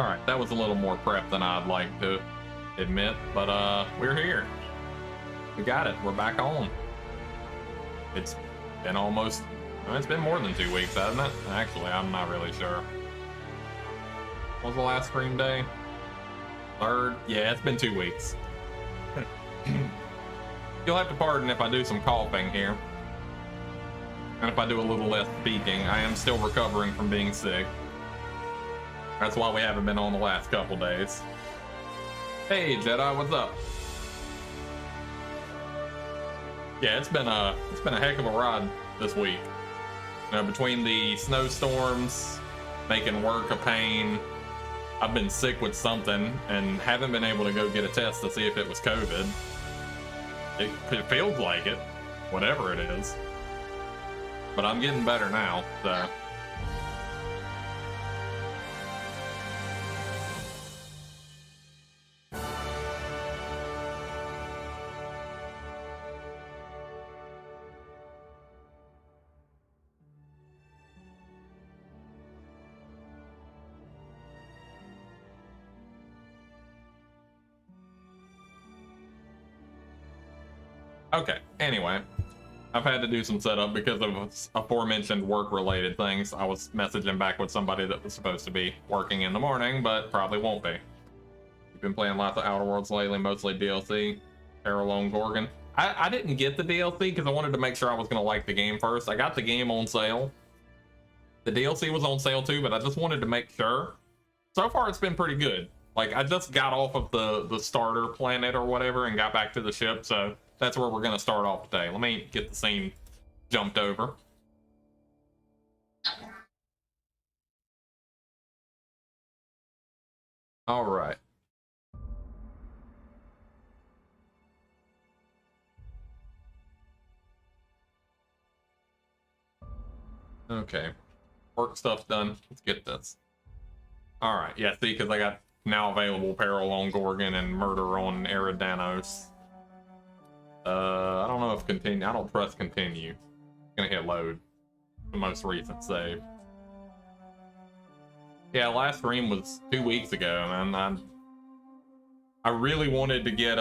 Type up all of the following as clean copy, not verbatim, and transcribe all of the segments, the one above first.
Alright, that was a little more prep than I'd like to admit, but we're here. We got it. We're back on. It's been almost... it's been more than 2 weeks, hasn't it? Actually, I'm not really sure. What was the last stream day? 3rd? Yeah, it's been 2 weeks. You'll have to pardon if I do some coughing here. And if I do a little less speaking. I am still recovering from being sick. That's why we haven't been on the last couple days. Hey Jedi, what's up? Yeah, it's been a heck of a ride this week. You know, between the snowstorms, making work a pain, I've been sick with something and haven't been able to go get a test to see if it was COVID. It feels like it, whatever it is. But I'm getting better now, so. Okay, anyway, I've had to do some setup because of aforementioned work-related things. I was messaging back with somebody that was supposed to be working in the morning, but probably won't be. You've been playing lots of Outer Worlds lately, mostly DLC. Paralone Gorgon. I didn't get the DLC because I wanted to make sure I was going to like the game first. I got the game on sale. The DLC was on sale too, but I just wanted to make sure. So far, it's been pretty good. Like, I just got off of the starter planet or whatever and got back to the ship, so that's where we're going to start off today. Let me get the scene jumped over. All right. Okay. Work stuff's done. Let's get this. All right. Yeah, see, because I got now available Peril on Gorgon and Murder on Eridanos. I don't know if continue. I don't trust continue. I'm gonna hit load. The most recent save. Yeah, last stream was 2 weeks ago, man. I really wanted to get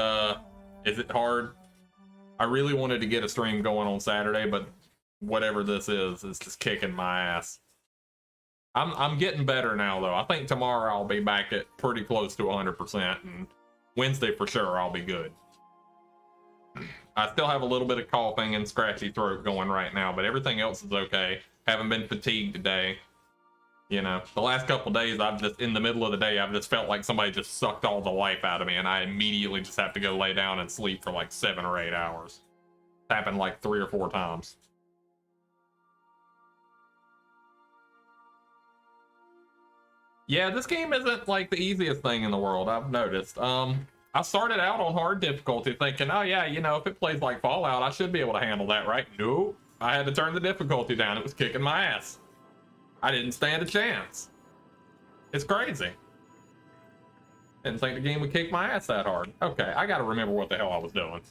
is it hard? I really wanted to get a stream going on Saturday, but whatever this is just kicking my ass. I'm getting better now though. I think tomorrow I'll be back at pretty close to 100%, and Wednesday for sure I'll be good. I still have a little bit of coughing and scratchy throat going right now, but everything else is okay. Haven't been fatigued today. You know, the last couple days, I've just, in the middle of the day, I've just felt like somebody just sucked all the life out of me, and I immediately just have to go lay down and sleep for like 7 or 8 hours. It's happened like 3 or 4 times. Yeah, this game isn't like the easiest thing in the world, I've noticed. I started out on hard difficulty thinking, oh yeah, you know, if it plays like Fallout, I should be able to handle that, right? Nope. I had to turn the difficulty down. It was kicking my ass. I didn't stand a chance. It's crazy. Didn't think the game would kick my ass that hard. Okay, I gotta remember what the hell I was doing.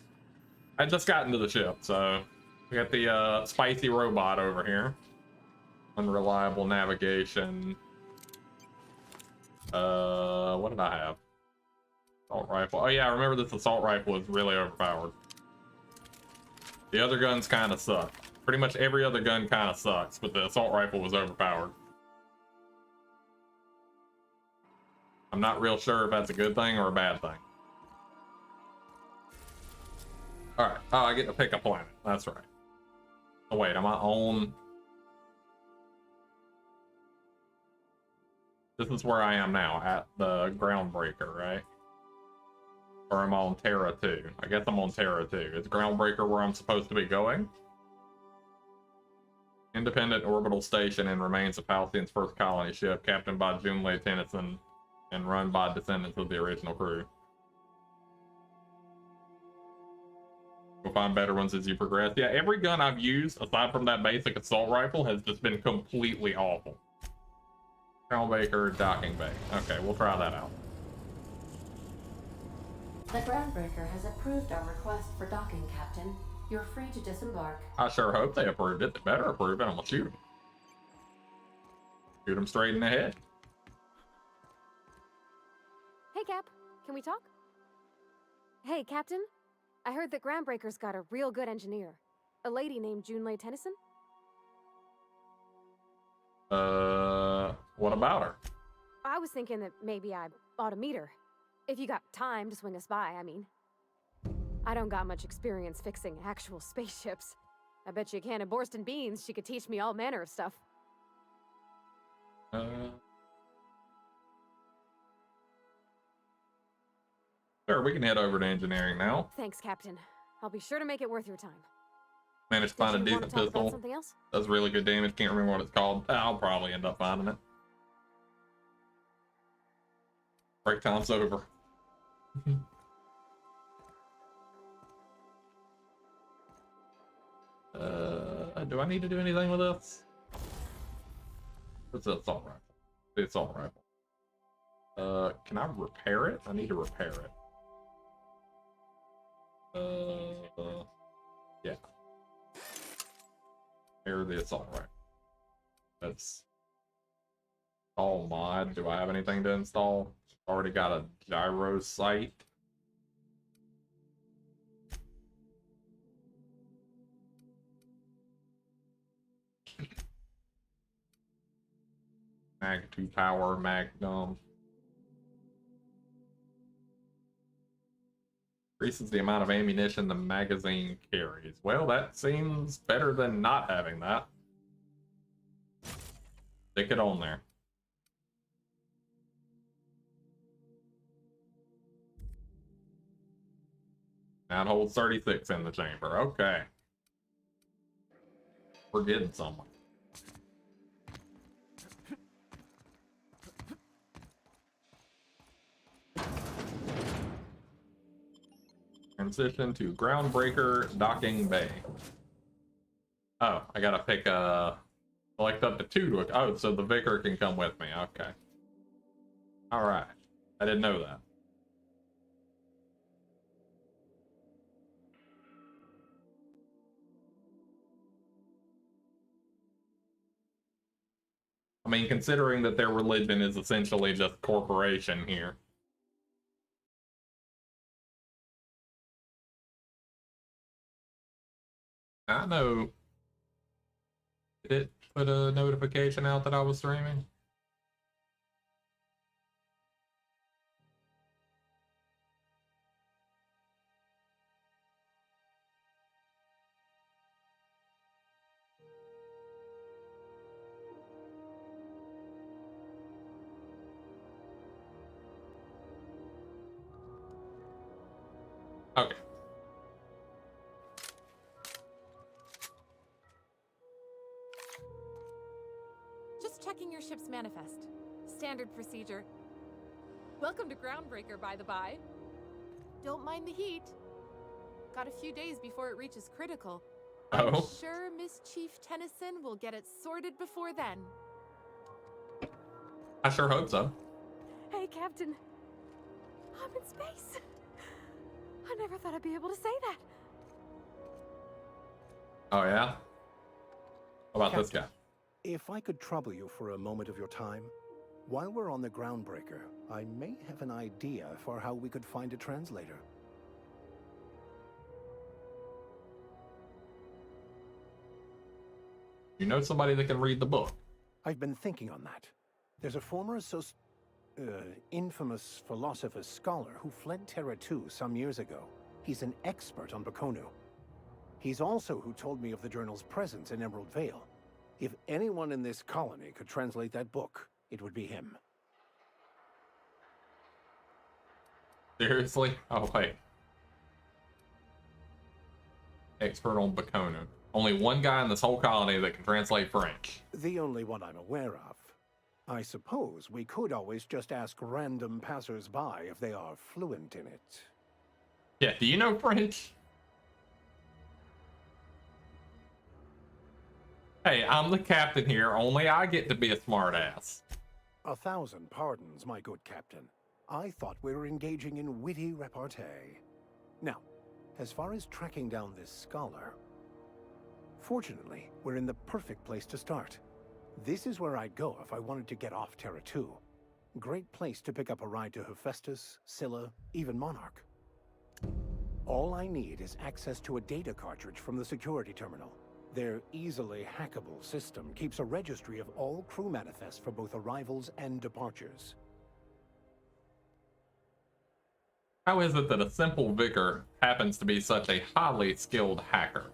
I just got into the ship, so we got the spicy robot over here. Unreliable navigation. What did I have? Assault rifle. Oh yeah, I remember this assault rifle is really overpowered. The other guns kind of suck. Pretty much every other gun kind of sucks, but the assault rifle was overpowered. I'm not real sure if that's a good thing or a bad thing. Alright. Oh, I get to pick a planet. That's right. Oh wait, am I on... This is where I am now, at the Groundbreaker, right? Or am I on Terra 2? I guess I'm on Terra 2. Is Groundbreaker where I'm supposed to be going? Independent orbital station and remains of Halcyon's first colony ship, captained by Junlei Tennyson and run by descendants of the original crew. You'll find better ones as you progress. Yeah, every gun I've used, aside from that basic assault rifle, has just been completely awful. Groundbreaker docking bay. Okay, we'll try that out. The Groundbreaker has approved our request for docking, Captain. You're free to disembark. I sure hope they approved it. They better approve it. I'm gonna shoot them. Shoot them straight in the head. Hey, Cap. Can we talk? Hey, Captain. I heard that Groundbreaker's got a real good engineer. A lady named Junlei Tennyson. What about her? I was thinking that maybe I ought to meet her. If you got time to swing us by, I mean. I don't got much experience fixing actual spaceships. I bet you a can of Borston beans she could teach me all manner of stuff. Sure, we can head over to engineering now. Thanks, Captain. I'll be sure to make it worth your time. Managed to find a Did you want decent to talk about pistol. something else? Does really good damage. Can't remember what it's called. I'll probably end up finding it. Break time's over. Do I need to do anything with this? It's an assault rifle. The assault rifle. Can I repair it? I need to repair it. Yeah. Repair the assault rifle. That's all mod. Do I have anything to install? Already got a gyro sight. Mag 2 power, Magnum. Increases the amount of ammunition the magazine carries. Well, that seems better than not having that. Stick it on there. That holds 36 in the chamber. Okay. We're getting somewhere. Transition to Groundbreaker Docking Bay. Oh, I gotta pick select up to 2 to... Oh, so the Vicar can come with me. Okay. Alright. I didn't know that. I mean, considering that their religion is essentially just corporation here. I know. Did it put a notification out that I was streaming? Okay. Just checking your ship's manifest. Standard procedure. Welcome to Groundbreaker, by the by. Don't mind the heat. Got a few days before it reaches critical. I'm Oh. sure Miss Chief Tennyson will get it sorted before then. I sure hope so. Hey, Captain. I'm in space. I never thought I'd be able to say that. Oh, yeah? How about this guy? Captain, if I could trouble you for a moment of your time, while we're on the Groundbreaker, I may have an idea for how we could find a translator. You know somebody that can read the book? I've been thinking on that. There's a former infamous philosopher scholar who fled Terra 2 some years ago. He's an expert on Bakonu. He's also who told me of the journal's presence in Emerald Vale. If anyone in this colony could translate that book, it would be him. Seriously? Oh, wait. Expert on Bakonu. Only one guy in this whole colony that can translate French. The only one I'm aware of. I suppose we could always just ask random passers-by if they are fluent in it. Yeah, do you know French? Hey, I'm the captain here. Only I get to be a smartass. 1,000 pardons, my good captain. I thought we were engaging in witty repartee. Now, as far as tracking down this scholar, fortunately, we're in the perfect place to start. This is where I'd go if I wanted to get off Terra 2. Great place to pick up a ride to Hephaestus, Scylla, even Monarch. All I need is access to a data cartridge from the security terminal. Their easily hackable system keeps a registry of all crew manifests for both arrivals and departures. How is it that a simple vicar happens to be such a highly skilled hacker?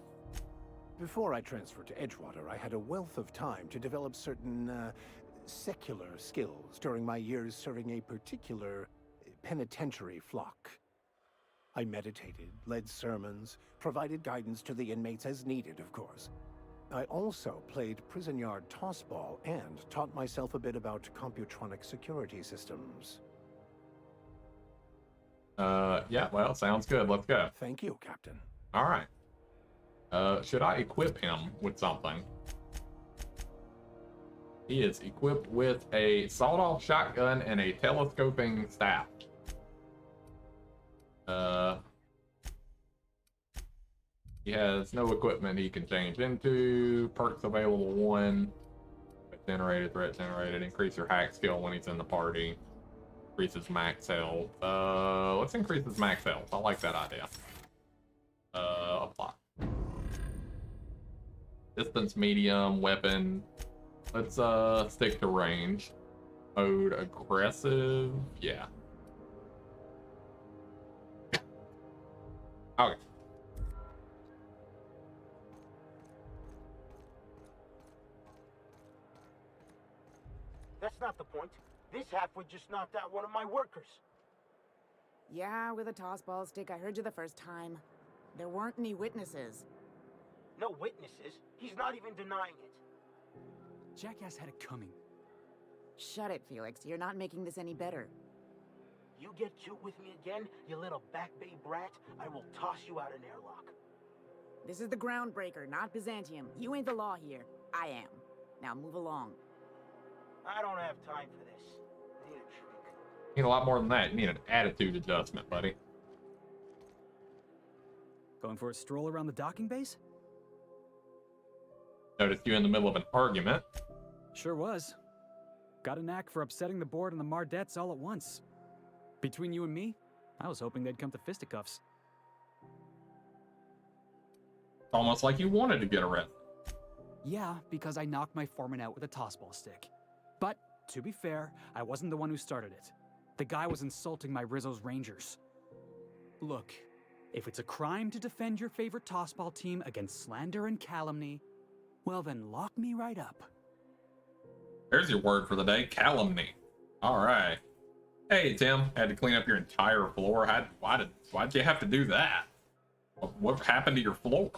Before I transferred to Edgewater, I had a wealth of time to develop certain, secular skills during my years serving a particular penitentiary flock. I meditated, led sermons, provided guidance to the inmates as needed, of course. I also played prison yard tossball and taught myself a bit about computronic security systems. Yeah, well, sounds good. Let's go. Thank you, Captain. All right. Should I equip him with something? He is equipped with a sawed-off shotgun and a telescoping staff. He has no equipment he can change into. Perks available 1. Threat generated. Increase your hack skill when he's in the party. Increases max health. Let's increase his max health. I like that idea. Apply. Distance medium, weapon. Let's stick to range. Mode aggressive. Yeah. Okay. That's not the point. This halfwit just knocked out one of my workers. Yeah, with a tossball stick. I heard you the first time. There weren't any witnesses. No witnesses. He's not even denying it. Jackass had it coming. Shut it, Felix. You're not making this any better. You get cute with me again, you little back bay brat, I will toss you out an airlock. This is the Groundbreaker, not Byzantium. You ain't the law here. I am. Now move along. I don't have time for this. I need a drink. You need a lot more than that. You need an attitude adjustment, buddy. Going for a stroll around the docking base? Noticed you in the middle of an argument. Sure was. Got a knack for upsetting the board and the Mardettes all at once. Between you and me, I was hoping they'd come to fisticuffs. Almost like you wanted to get arrested. Yeah, because I knocked my foreman out with a tossball stick. But, to be fair, I wasn't the one who started it. The guy was insulting my Rizzo's Rangers. Look, if it's a crime to defend your favorite tossball team against slander and calumny, well then lock me right up. There's your word for the day, calumny. All right. Hey, Tim, had to clean up your entire floor. Why'd you have to do that? What happened to your floor?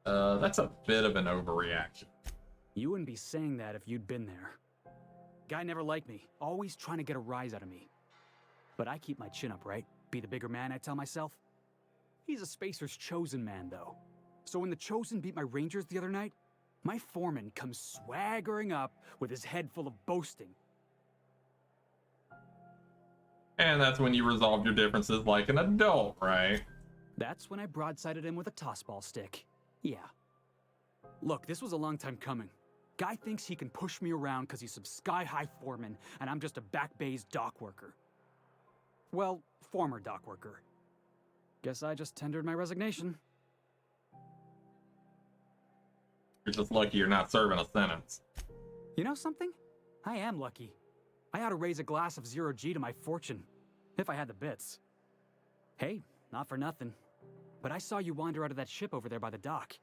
That's a bit of an overreaction. You wouldn't be saying that if you'd been there. Guy never liked me, always trying to get a rise out of me. But I keep my chin up, right? Be the bigger man, I tell myself. He's a Spacer's chosen man, though. So when the Chosen beat my Rangers the other night, my foreman comes swaggering up with his head full of boasting. And that's when you resolve your differences like an adult, right? That's when I broadsided him with a tossball stick. Yeah. Look, this was a long time coming. Guy thinks he can push me around because he's some sky-high foreman, and I'm just a back bay's dock worker. Well, former dock worker. Guess I just tendered my resignation. You're just lucky you're not serving a sentence. You know something? I am lucky. I ought to raise a glass of 0G to my fortune, if I had the bits. Hey, not for nothing, but I saw you wander out of that ship over there by the dock.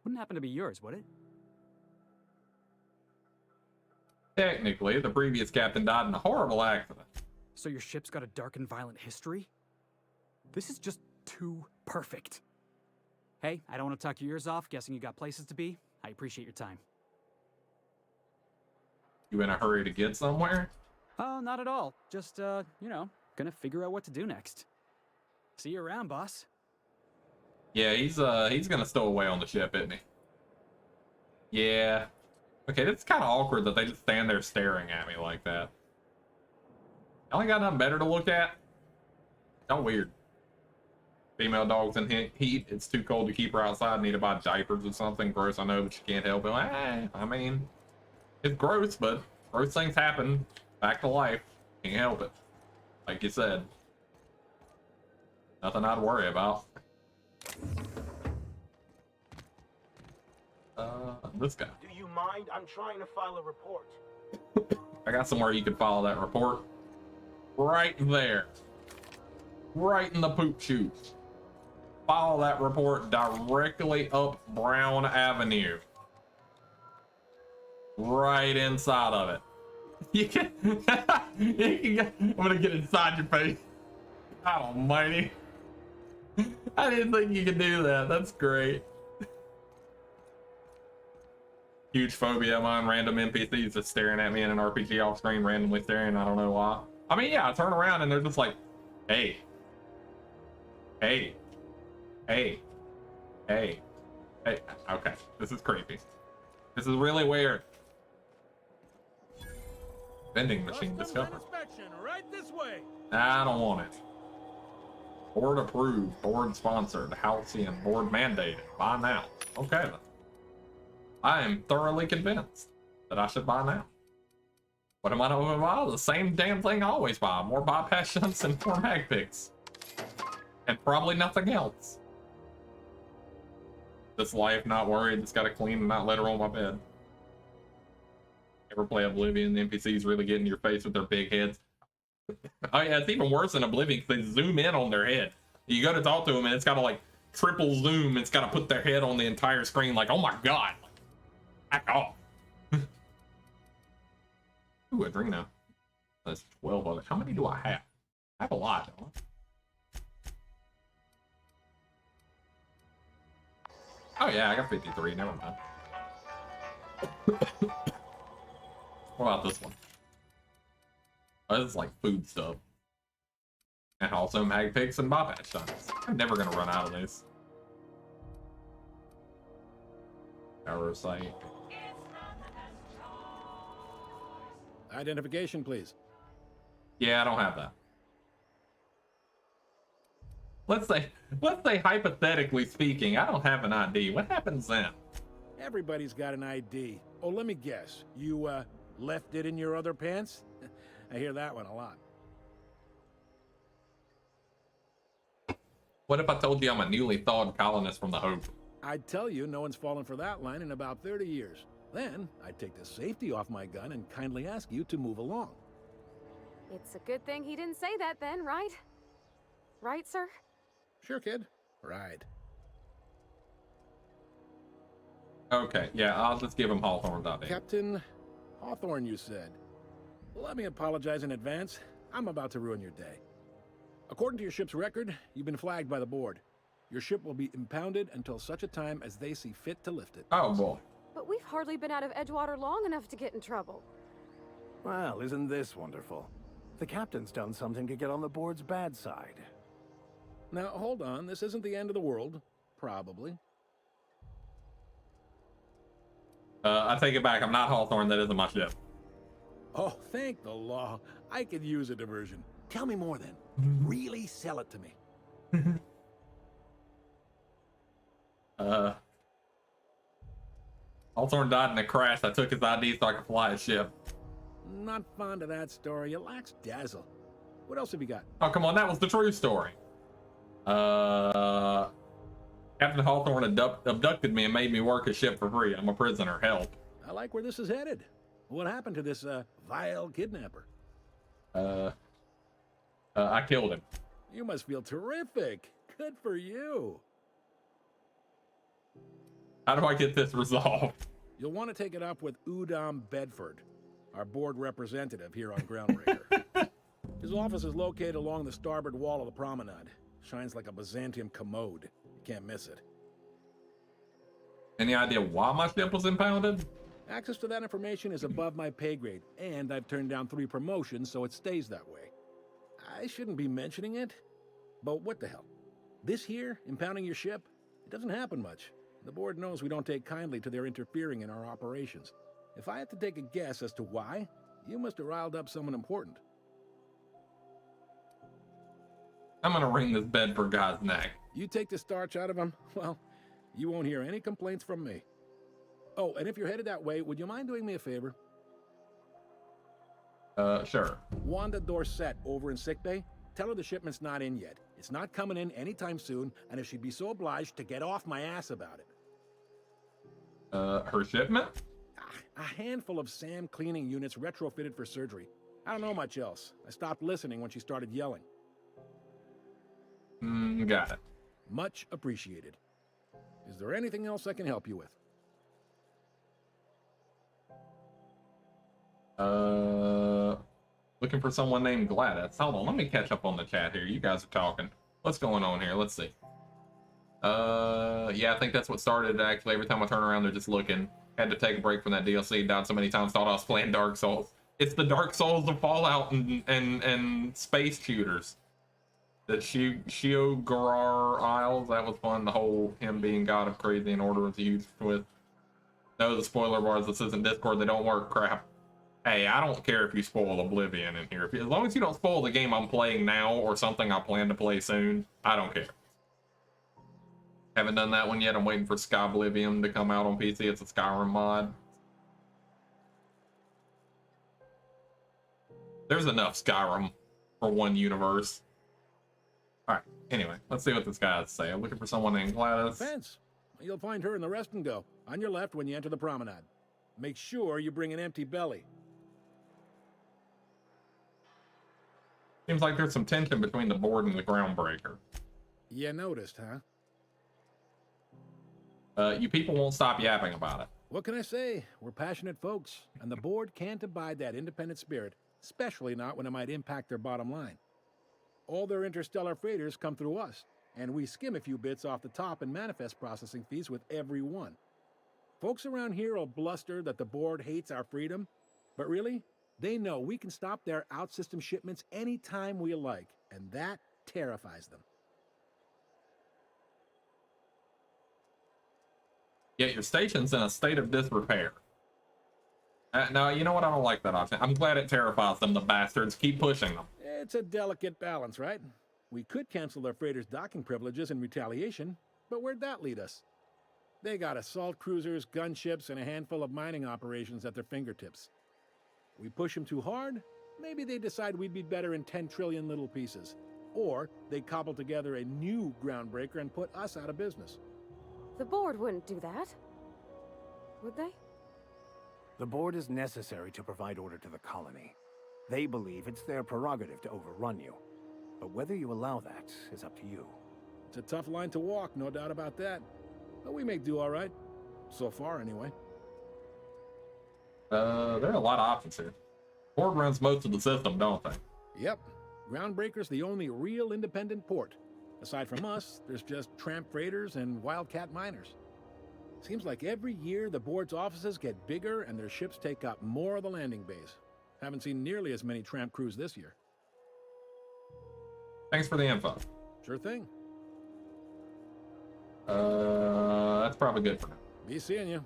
Wouldn't happen to be yours, would it? Technically, the previous captain died in a horrible accident. So your ship's got a dark and violent history? This is just too perfect. Hey, I don't want to talk your ears off, guessing you got places to be. I appreciate your time. You in a hurry to get somewhere? Oh, not at all. Just, you know, gonna figure out what to do next. See you around, boss. Yeah, he's gonna stow away on the ship, isn't he? Yeah. Okay, that's kind of awkward that they just stand there staring at me like that. Y'all ain't got nothing better to look at? Y'all weird. Female dogs in heat. It's too cold to keep her outside. Need to buy diapers or something. Gross, I know, but you can't help it. I mean, it's gross, but Worst things happen. Back to life. Can't help it. Like you said. Nothing I'd worry about. This guy. Do you mind? I'm trying to file a report. I got somewhere you can follow that report. Right there. Right in the poop chute. Follow that report directly up Brown Avenue. Right inside of it. You can, I'm gonna get inside your face. God almighty. I didn't think you could do that. That's great. Huge phobia of mine, random NPCs just staring at me in an RPG off screen, randomly staring. I don't know why. I mean, yeah, I turn around and they're just like, hey. Hey. Hey. Hey. Hey. Okay, this is creepy. This is really weird. Vending machine discovered. Right this way. I don't want it. Board approved, board sponsored, Halcyon, board mandated. Buy now. Okay then. I am thoroughly convinced that I should buy now. What am I going to buy? The same damn thing I always buy. More bypass shunts and more mag picks. And probably nothing else. This life, not worried, just gotta clean and not let her on my bed. Ever play Oblivion? The NPCs really get in your face with their big heads. Oh yeah, it's even worse in Oblivion because they zoom in on their head. You go to talk to them and it's gotta like triple zoom. It's gotta put their head on the entire screen like, oh my god. Back off. Ooh, Adreno. That's 12 of it. How many do I have? I have a lot, don't I? Oh yeah, I got 53. Never mind. What about this one? Oh, this is like food stuff. And also mag picks and bypass shots. I'm never gonna run out of these. Power site. Identification, please. Yeah, I don't have that. Let's say hypothetically speaking, I don't have an ID. What happens then? Everybody's got an ID. Oh, let me guess. You, left it in your other pants? I hear that one a lot. What if I told you I'm a newly thawed colonist from the Hope? I'd tell you no one's fallen for that line in about 30 years. Then, I'd take the safety off my gun and kindly ask you to move along. It's a good thing he didn't say that then, right? Right, sir? Sure, kid. Right. Okay, yeah, I'll just give him Hawthorne's ID. Captain Hawthorne, you said. Let me apologize in advance. I'm about to ruin your day. According to your ship's record, you've been flagged by the board. Your ship will be impounded until such a time as they see fit to lift it. Oh boy. But we've hardly been out of Edgewater long enough to get in trouble. Well, isn't this wonderful? The captain's done something to get on the board's bad side. Now, hold on. This isn't the end of the world. Probably. I take it back. I'm not Hawthorne. That isn't my ship. Oh, thank the law. I could use a diversion. Tell me more then. Really sell it to me. Hawthorne died in a crash. I took his ID so I could fly his ship. Not fond of that story. It lacks dazzle. What else have you got? Oh, come on. That was the true story. Captain Hawthorne abducted me and made me work his ship for free. I'm a prisoner. Help. I like where this is headed. What happened to this, vile kidnapper? I killed him. You must feel terrific. Good for you. How do I get this resolved? You'll want to take it up with Udom Bedford, our board representative here on Groundbreaker. His office is located along the starboard wall of the promenade. Shines like a Byzantium commode. You can't miss it. Any idea why my ship was impounded? Access to that information is above my pay grade, and I've turned down 3 promotions, so it stays that way. I shouldn't be mentioning it, but what the hell? This here, impounding your ship, it doesn't happen much. The board knows we don't take kindly to their interfering in our operations. If I had to take a guess as to why, you must have riled up someone important. I'm gonna wring this Bedford guy's neck. You take the starch out of him, well, you won't hear any complaints from me. Oh, and if you're headed that way, would you mind doing me a favor? Sure. Wanda Dorset over in sickbay. Tell her the shipment's not in yet. It's not coming in anytime soon, and if she'd be so obliged to get off my ass about it. Her shipment? A handful of SAM cleaning units retrofitted for surgery. I don't know much else. I stopped listening when she started yelling. Got it. Much appreciated. Is there anything else I can help you with? Looking for someone named Gladys. Hold on, let me catch up on the chat here. You guys are talking. What's going on here? Let's see. Yeah, I think that's what started it, actually. Every time I turn around, they're just looking. Had to take a break from that DLC. Died so many times, thought I was playing Dark Souls. It's the Dark Souls of Fallout and space shooters. The Shiogarar Isles, that was fun. The whole him being God of Crazy in Order was huge with. No, the spoiler bars, this isn't Discord, they don't work. Crap. Hey, I don't care if you spoil Oblivion in here. As long as you don't spoil the game I'm playing now or something I plan to play soon, I don't care. Haven't done that one yet. I'm waiting for Skyblivium to come out on PC. It's a Skyrim mod. There's enough Skyrim for one universe. Alright, anyway, let's see what this guy has to say. I'm looking for someone named Gladys. Fence. You'll find her in the rest and go. On your left when you enter the promenade. Make sure you bring an empty belly. Seems like there's some tension between the board and the groundbreaker. You noticed, huh? You people won't stop yapping about it. What can I say? We're passionate folks, and the board can't abide that independent spirit, especially not when it might impact their bottom line. All their interstellar freighters come through us, and we skim a few bits off the top in manifest processing fees with every one. Folks around here will bluster that the board hates our freedom, but really, they know we can stop their out-system shipments anytime we like, and that terrifies them. Yet your station's in a state of disrepair. No, you know what? I don't like that option. I'm glad it terrifies them, the bastards. Keep pushing them. It's a delicate balance, right? We could cancel their freighters' docking privileges in retaliation, but where'd that lead us? They got assault cruisers, gunships, and a handful of mining operations at their fingertips. We push them too hard, maybe they decide we'd be better in 10 trillion little pieces. Or they cobble together a new groundbreaker and put us out of business. The board wouldn't do that. Would they? The board is necessary to provide order to the colony. They believe it's their prerogative to overrun you. But whether you allow that is up to you. It's a tough line to walk, no doubt about that. But we may do all right. So far, anyway. There are a lot of options here. Board runs most of the system, don't they? Yep. Groundbreaker's the only real independent port. Aside from us, there's just tramp freighters and wildcat miners. Seems like every year the board's offices get bigger and their ships take up more of the landing bays. Haven't seen nearly as many tramp crews this year. Thanks for the info. Sure thing. That's probably good for now. Be seeing you.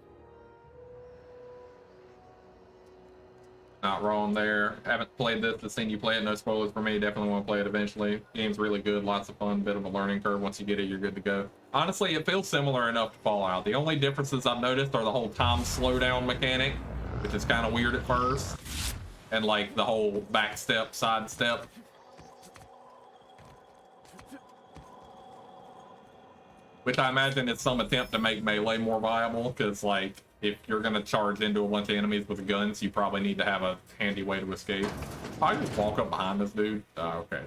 Not wrong there. Haven't played this, just seen you play it. No spoilers for me. Definitely want to play it eventually. Game's really good. Lots of fun. Bit of a learning curve. Once you get it, you're good to go. Honestly, it feels similar enough to Fallout. The only differences I've noticed are the whole time slowdown mechanic, which is kind of weird at first, and like the whole back step, side step. Which I imagine is some attempt to make melee more viable, because like if you're gonna charge into a bunch of enemies with guns, you probably need to have a handy way to escape. I just walk up behind this dude. Oh, okay.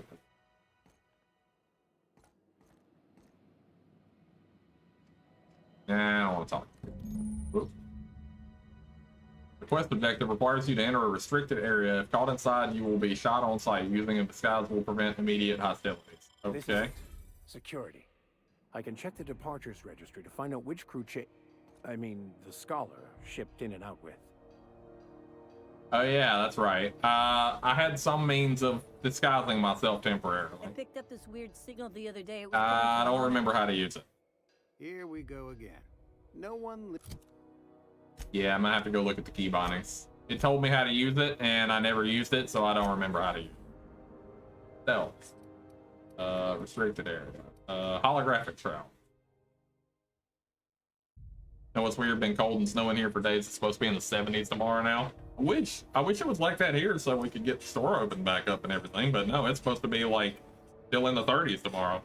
Nah, I don't want to talk. Whoop. The quest objective requires you to enter a restricted area. If caught inside, you will be shot on sight. Using a disguise will prevent immediate hostilities. Okay. Security. I can check the departures registry to find out which crew the Scholar shipped in and out with. Oh yeah, that's right. I had some means of disguising myself temporarily. I picked up this weird signal the other day. I don't remember how to use it. Here we go again. No one. Yeah, I'm gonna have to go look at the key bindings. It told me how to use it, and I never used it, so I don't remember how to use it. Stealth. Restricted area. Holographic trail. Know what's weird? Been cold and snowing here for days. It's supposed to be in the 70s tomorrow now. I wish it was like that here so we could get the store open back up and everything, but no, it's supposed to be like still in the 30s tomorrow.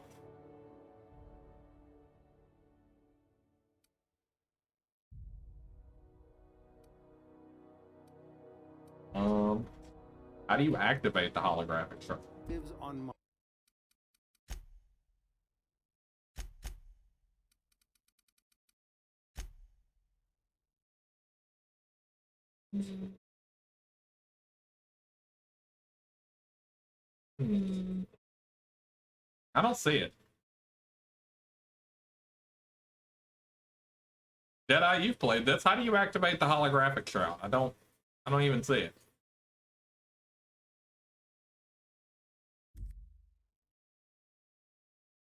How do you activate the holographic structure? Lives on Mars. I don't see it. Deadeye, you've played this. How do you activate the holographic shroud? I don't even see it.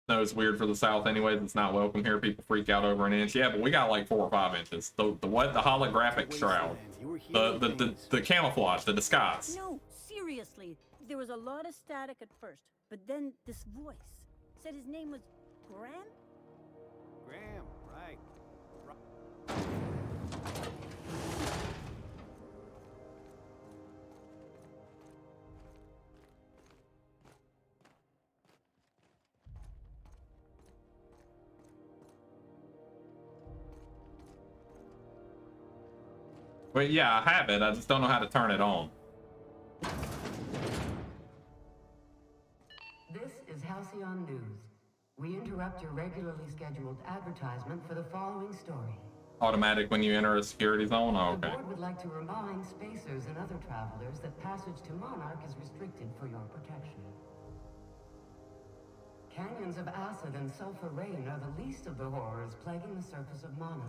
No, it's weird for the South anyways. It's not welcome here. People freak out over an inch. Yeah, but we got like 4 or 5 inches. The what? The holographic shroud. The camouflage, the disguise. No, seriously. There was a lot of static at first, but then this voice said his name was Graham? Graham, right. But yeah, I have it. I just don't know how to turn it on. This is Halcyon News. We interrupt your regularly scheduled advertisement for the following story. Automatic when you enter a security zone? Oh, The okay. board would like to remind spacers and other travelers that passage to Monarch is restricted for your protection. Canyons of acid and sulfur rain are the least of the horrors plaguing the surface of Monarch.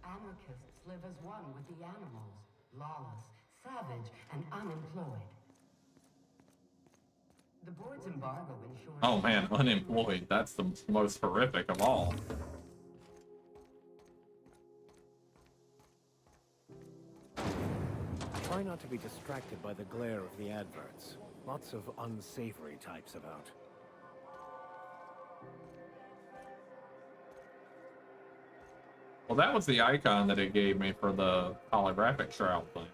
Anarchists live as one with the animals, lawless, savage, and unemployed. The board's embargo ensures... Oh man, unemployed. That's the most horrific of all. Try not to be distracted by the glare of the adverts. Lots of unsavory types about. Well, that was the icon that it gave me for the holographic shroud thing.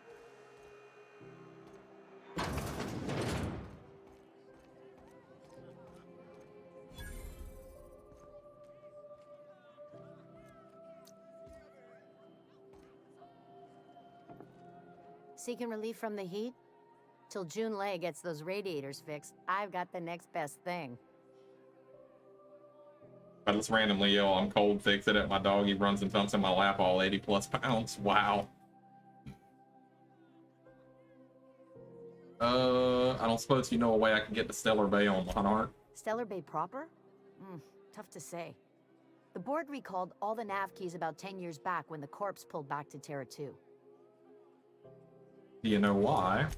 Seeking relief from the heat? Till June Lay gets those radiators fixed, I've got the next best thing. I just randomly yell, I'm cold, fix it at my dog. He runs and jumps in my lap, all 80+ pounds. Wow. I don't suppose you know a way I can get to Stellar Bay on Monarch? Stellar Bay proper? Tough to say. The board recalled all the nav keys about 10 years back when the corpse pulled back to Terra 2. Do you know why?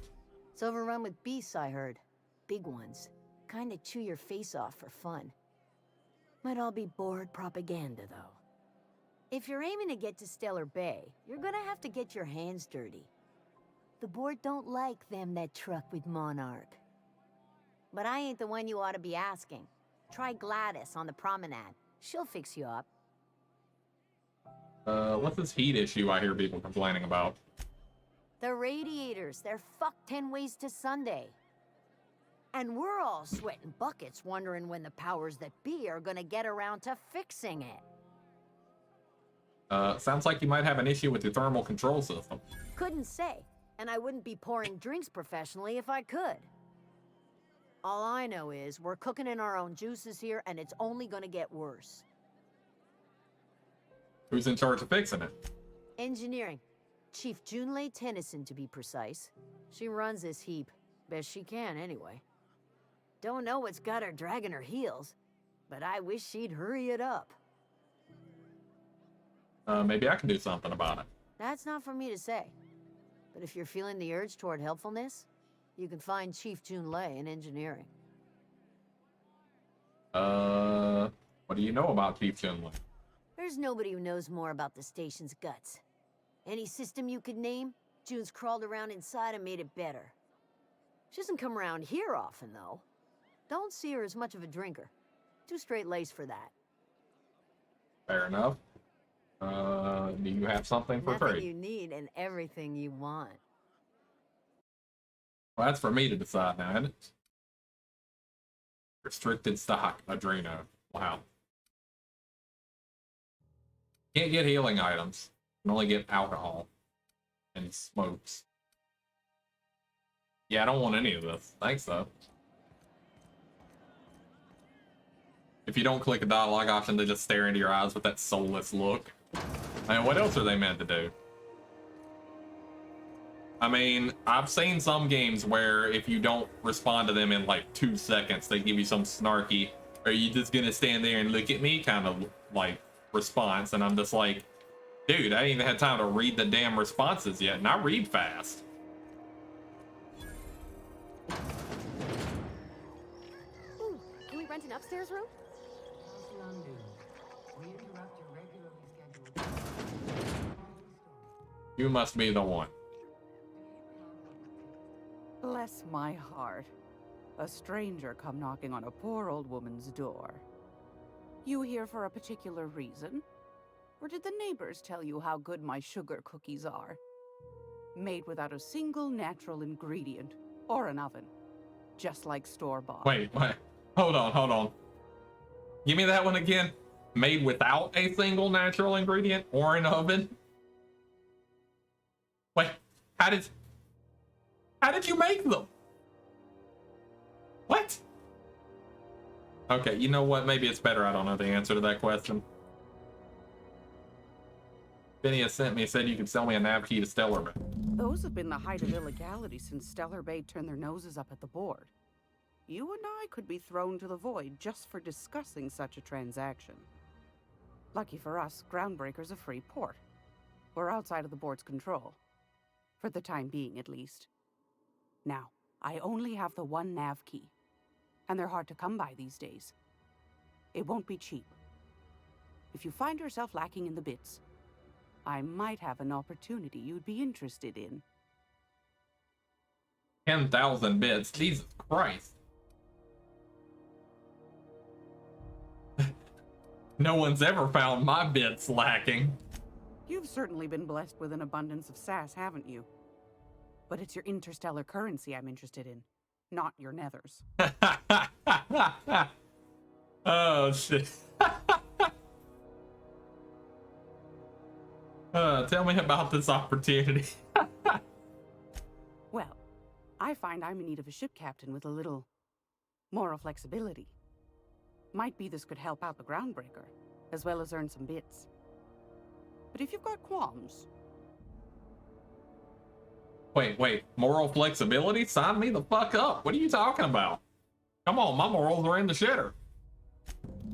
It's overrun with beasts, I heard. Big ones. Kinda chew your face off for fun. Might all be board propaganda, though. If you're aiming to get to Stellar Bay, you're gonna have to get your hands dirty. The board don't like them that truck with Monarch. But I ain't the one you ought to be asking. Try Gladys on the promenade. She'll fix you up. What's this heat issue I hear people complaining about? The radiators, they're fucked 10 ways to Sunday. And we're all sweating buckets wondering when the powers that be are gonna get around to fixing it. Sounds like you might have an issue with your thermal control system. Couldn't say, and I wouldn't be pouring drinks professionally if I could. All I know is we're cooking in our own juices here, and it's only gonna get worse. Who's in charge of fixing it? Engineering. Chief Junlei Tennyson, to be precise. She runs this heap. Best she can, anyway. Don't know what's got her dragging her heels, but I wish she'd hurry it up. Maybe I can do something about it. That's not for me to say. But if you're feeling the urge toward helpfulness, you can find Chief Junlei in engineering. What do you know about Chief Junlei? There's nobody who knows more about the station's guts. Any system you could name, June's crawled around inside and made it better. She doesn't come around here often, though. Don't see her as much of a drinker. Too straight-laced for that. Fair enough. Do you have something for Nothing free? you need and everything you want. Well, that's for me to decide now, isn't it? Restricted stock, Adreno. Wow. Can't get healing items. You can only get alcohol and smokes. Yeah, I don't want any of this. Thanks, though. If you don't click a dialogue option, they just stare into your eyes with that soulless look. Man, what else are they meant to do? I mean, I've seen some games where if you don't respond to them in like 2 seconds, they give you some snarky, are you just gonna stand there and look at me kind of like response, and I'm just like, dude, I ain't even had time to read the damn responses yet, and I read fast. Ooh, can we rent an upstairs room? Halcyon News. We interrupt your regularly scheduled. You must be the one. Bless my heart. A stranger come knocking on a poor old woman's door. You here for a particular reason? Or did the neighbors tell you how good my sugar cookies are? Made without a single natural ingredient, or an oven. Just like store-bought. Wait. Hold on. Give me that one again. Made without a single natural ingredient or an oven? Wait, how did you make them? What? Okay, you know what? Maybe it's better I don't know the answer to that question. Phineas sent me, said you could sell me a nav key to Stellar Bay. Those have been the height of illegality since Stellar Bay turned their noses up at the board. You and I could be thrown to the void just for discussing such a transaction. Lucky for us, Groundbreaker's a free port. We're outside of the board's control. For the time being, at least. Now, I only have the one nav key. And they're hard to come by these days. It won't be cheap. If you find yourself lacking in the bits, I might have an opportunity you'd be interested in. 10,000 bits. Jesus Christ. No one's ever found my bits lacking. You've certainly been blessed with an abundance of sass, haven't you? But it's your interstellar currency I'm interested in, not your nethers. Oh, shit. Tell me about this opportunity. Well, I find I'm in need of a ship captain with a little moral flexibility. Might be this could help out the Groundbreaker, as well as earn some bits. But if you've got qualms... Wait. Moral flexibility? Sign me the fuck up. What are you talking about? Come on, my morals are in the shitter.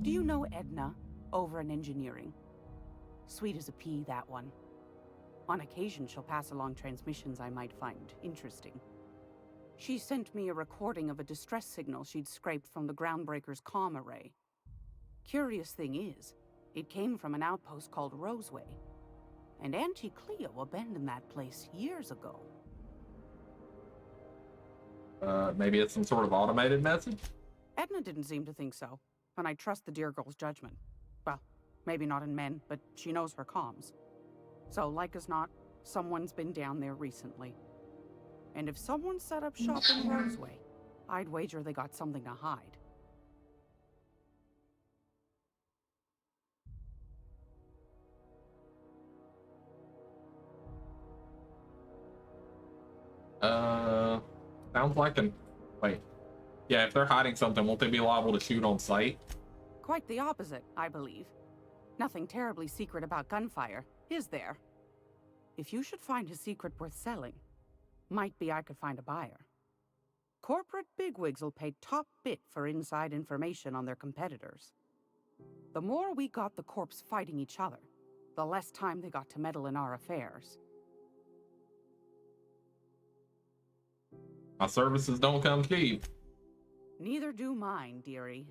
Do you know Edna, over in engineering? Sweet as a pea, that one. On occasion, she'll pass along transmissions I might find interesting. She sent me a recording of a distress signal she'd scraped from the Groundbreaker's comm array. Curious thing is, it came from an outpost called Roseway. And Auntie Cleo abandoned that place years ago. Maybe it's some sort of automated message? Edna didn't seem to think so, and I trust the dear girl's judgment. Well, maybe not in men, but she knows her comms. So, like as not, someone's been down there recently. And if someone set up shop in Roseway, I'd wager they got something to hide. Sounds like an... Wait. Yeah, if they're hiding something, won't they be liable to shoot on sight? Quite the opposite, I believe. Nothing terribly secret about gunfire, is there? If you should find a secret worth selling, might be I could find a buyer. Corporate bigwigs will pay top bit for inside information on their competitors. The more we got the corps fighting each other, the less time they got to meddle in our affairs. My services don't come cheap. Neither do mine, dearie.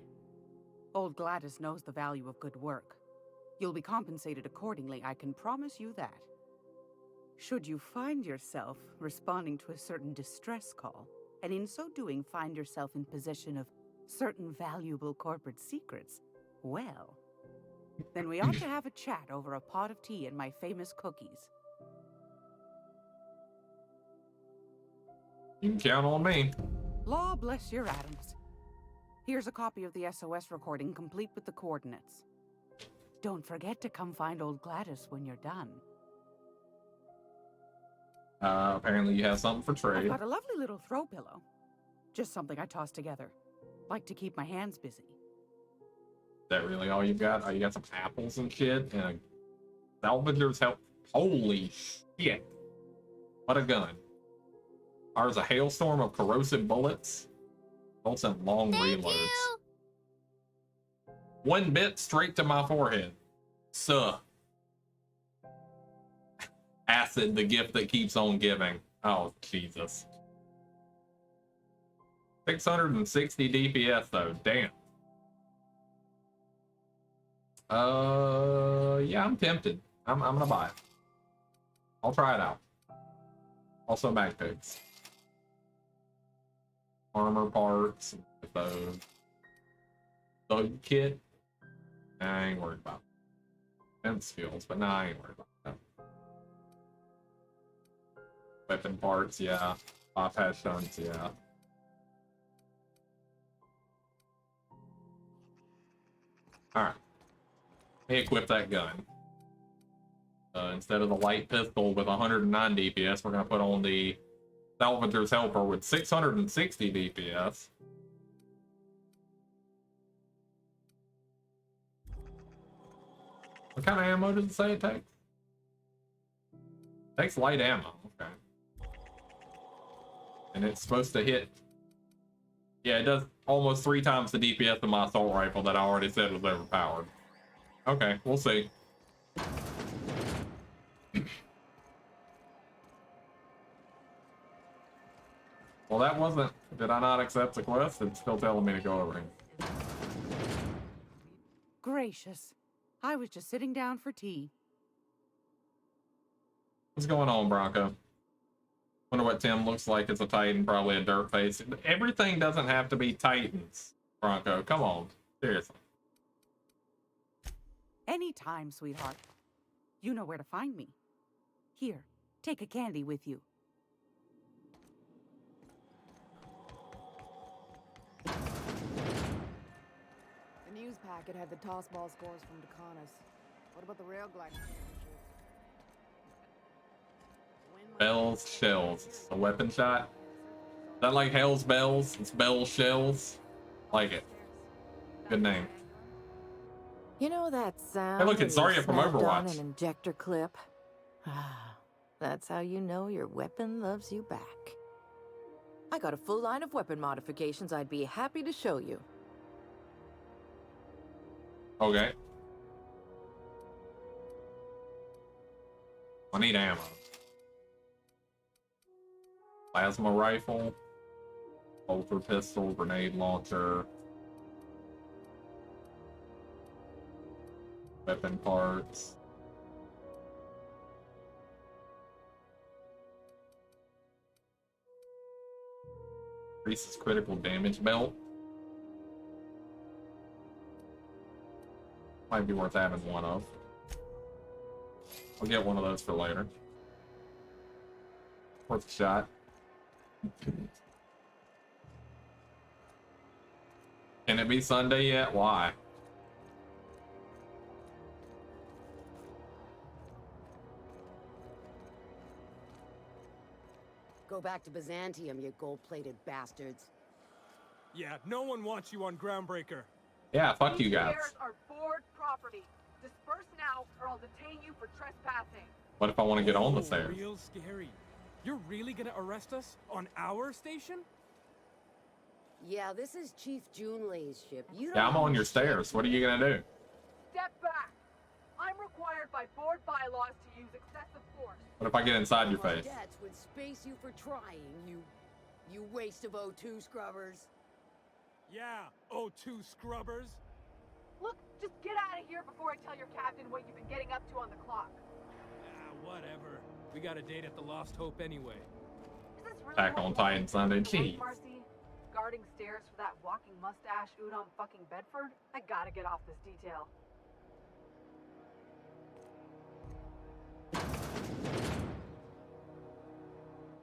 Old Gladys knows the value of good work. You'll be compensated accordingly, I can promise you that. Should you find yourself responding to a certain distress call, and in so doing find yourself in possession of certain valuable corporate secrets, well, Then we ought to have a chat over a pot of tea and my famous cookies. You can count on me. Law bless your atoms. Here's a copy of the SOS recording, complete with the coordinates. Don't forget to come find old Gladys when you're done. Apparently you have something for I've trade. got a lovely little throw pillow. Just something I toss together. Like to keep my hands busy. Is that really all you've got? Oh, you got some apples and shit, and a salvager's help. Holy shit. What a gun. Ours a hailstorm of corrosive bullets. Results in long reloads. 1 bit straight to my forehead. Suh. Acid, the gift that keeps on giving. Oh, Jesus. 660 DPS though, damn. Yeah, I'm tempted. I'm gonna buy it. I'll try it out. Also backpicks. Armor parts, those. Thug kit. Nah, I ain't worried about it. Defense skills, but nah, I ain't worried about that. Weapon parts, yeah. Bypass shunts, yeah. Alright. Let me equip that gun. Instead of the light pistol with 109 DPS, we're going to put on the Salvager's Helper with 660 DPS. What kind of ammo does it say it takes? It takes light ammo, okay. And it's supposed to hit... Yeah, it does almost 3 times the DPS of my assault rifle that I already said was overpowered. Okay, we'll see. Well, that wasn't... Did I not accept the quest? It's still telling me to go over here. Gracious. I was just sitting down for tea. What's going on, Bronco? Wonder what Tim looks like as a Titan, probably a dirt face. Everything doesn't have to be Titans, Bronco. Come on. Seriously. Anytime, sweetheart. You know where to find me. Here, take a candy with you. The news packet had the tossball scores from Decanas. What about the rail gliding championship? Bells, shells. It's a weapon shot. Is that like Hell's Bells? It's Bells, Shells. Like it. Good name. You know that sound? Hey, look, it's when you Zarya from snapped on Overwatch. an injector clip. That's how you know your weapon loves you back. I got a full line of weapon modifications I'd be happy to show you. Okay. I need ammo. Plasma rifle. Bolter pistol, grenade launcher. Weapon parts. Increases critical damage belt. Might be worth having one of. I'll get one of those for later. Worth a shot. Can it be Sunday yet? Why? Go back to Byzantium, you gold-plated bastards. Yeah, no one wants you on Groundbreaker. Yeah, fuck you guys. Stairs are board property. Disperse now, or I'll detain you for trespassing. What if I want to get on the stairs? Real scary. You're really gonna arrest us on our station? Yeah, this is Chief Junlei's ship. You Yeah, I'm don't on your stairs. What are you gonna do? Step back. I'm required by board bylaws to use excessive force. What if I get inside your face? Cadets would space you for trying, you waste of O2 scrubbers. Yeah, O2 scrubbers. Look, just get out of here before I tell your captain what you've been getting up to on the clock. Whatever. We got a date at the Lost Hope anyway. Is this really Back what on you Titan want Sunday. to do, Jeez. Marcy? Guarding stairs for that walking mustache Udon fucking Bedford? I gotta get off this detail.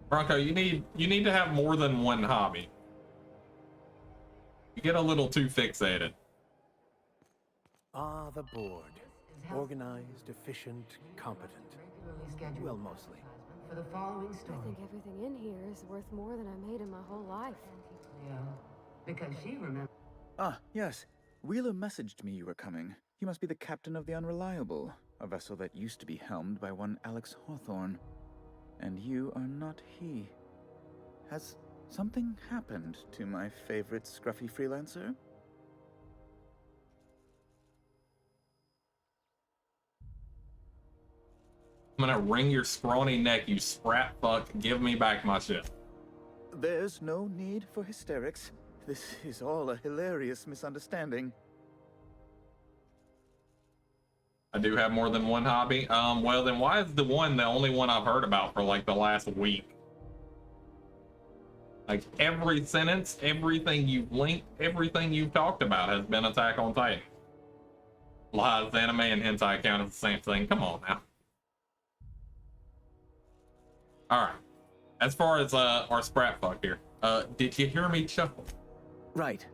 Bronco, you need to have more than one hobby. You get a little too fixated. Ah, the board. Organized, efficient, competent. Well, mostly. For the following story. I think everything in here is worth more than I made in my whole life. Because she remembers. Ah, yes. Wheeler messaged me you were coming. You must be the captain of the Unreliable, a vessel that used to be helmed by one Alex Hawthorne. And you are not he. Has something happened to my favorite scruffy freelancer? I'm gonna wring your scrawny neck, you sprat fuck. Give me back my shit. There's no need for hysterics. This is all a hilarious misunderstanding. I do have more than one hobby. Well then why is the only one I've heard about for like the last week? Like every sentence, everything you've linked, everything you've talked about has been Attack on Titan. Lies, anime, and hentai count as the same thing. Come on now. Alright. As far as our sprat fuck here, did you hear me chuckle? Right.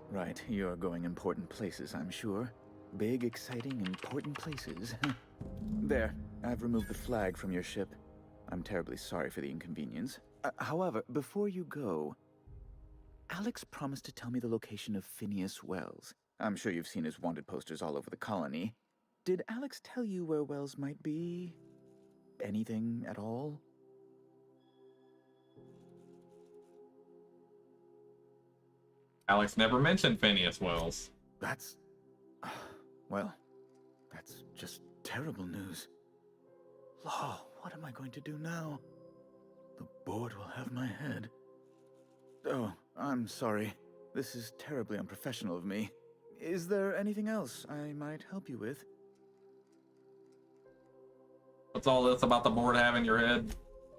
You're going important places, I'm sure. Big, exciting, important places. There, I've removed the flag from your ship. I'm terribly sorry for the inconvenience. However, before you go, Alex promised to tell me the location of Phineas Wells. I'm sure you've seen his wanted posters all over the colony. Did Alex tell you where Wells might be? Anything at all? Alex never mentioned Phineas Wells. That's... well, that's just terrible news. Law, what am I going to do now? The board will have my head. Oh, I'm sorry. This is terribly unprofessional of me. Is there anything else I might help you with? What's all this about the board having your head?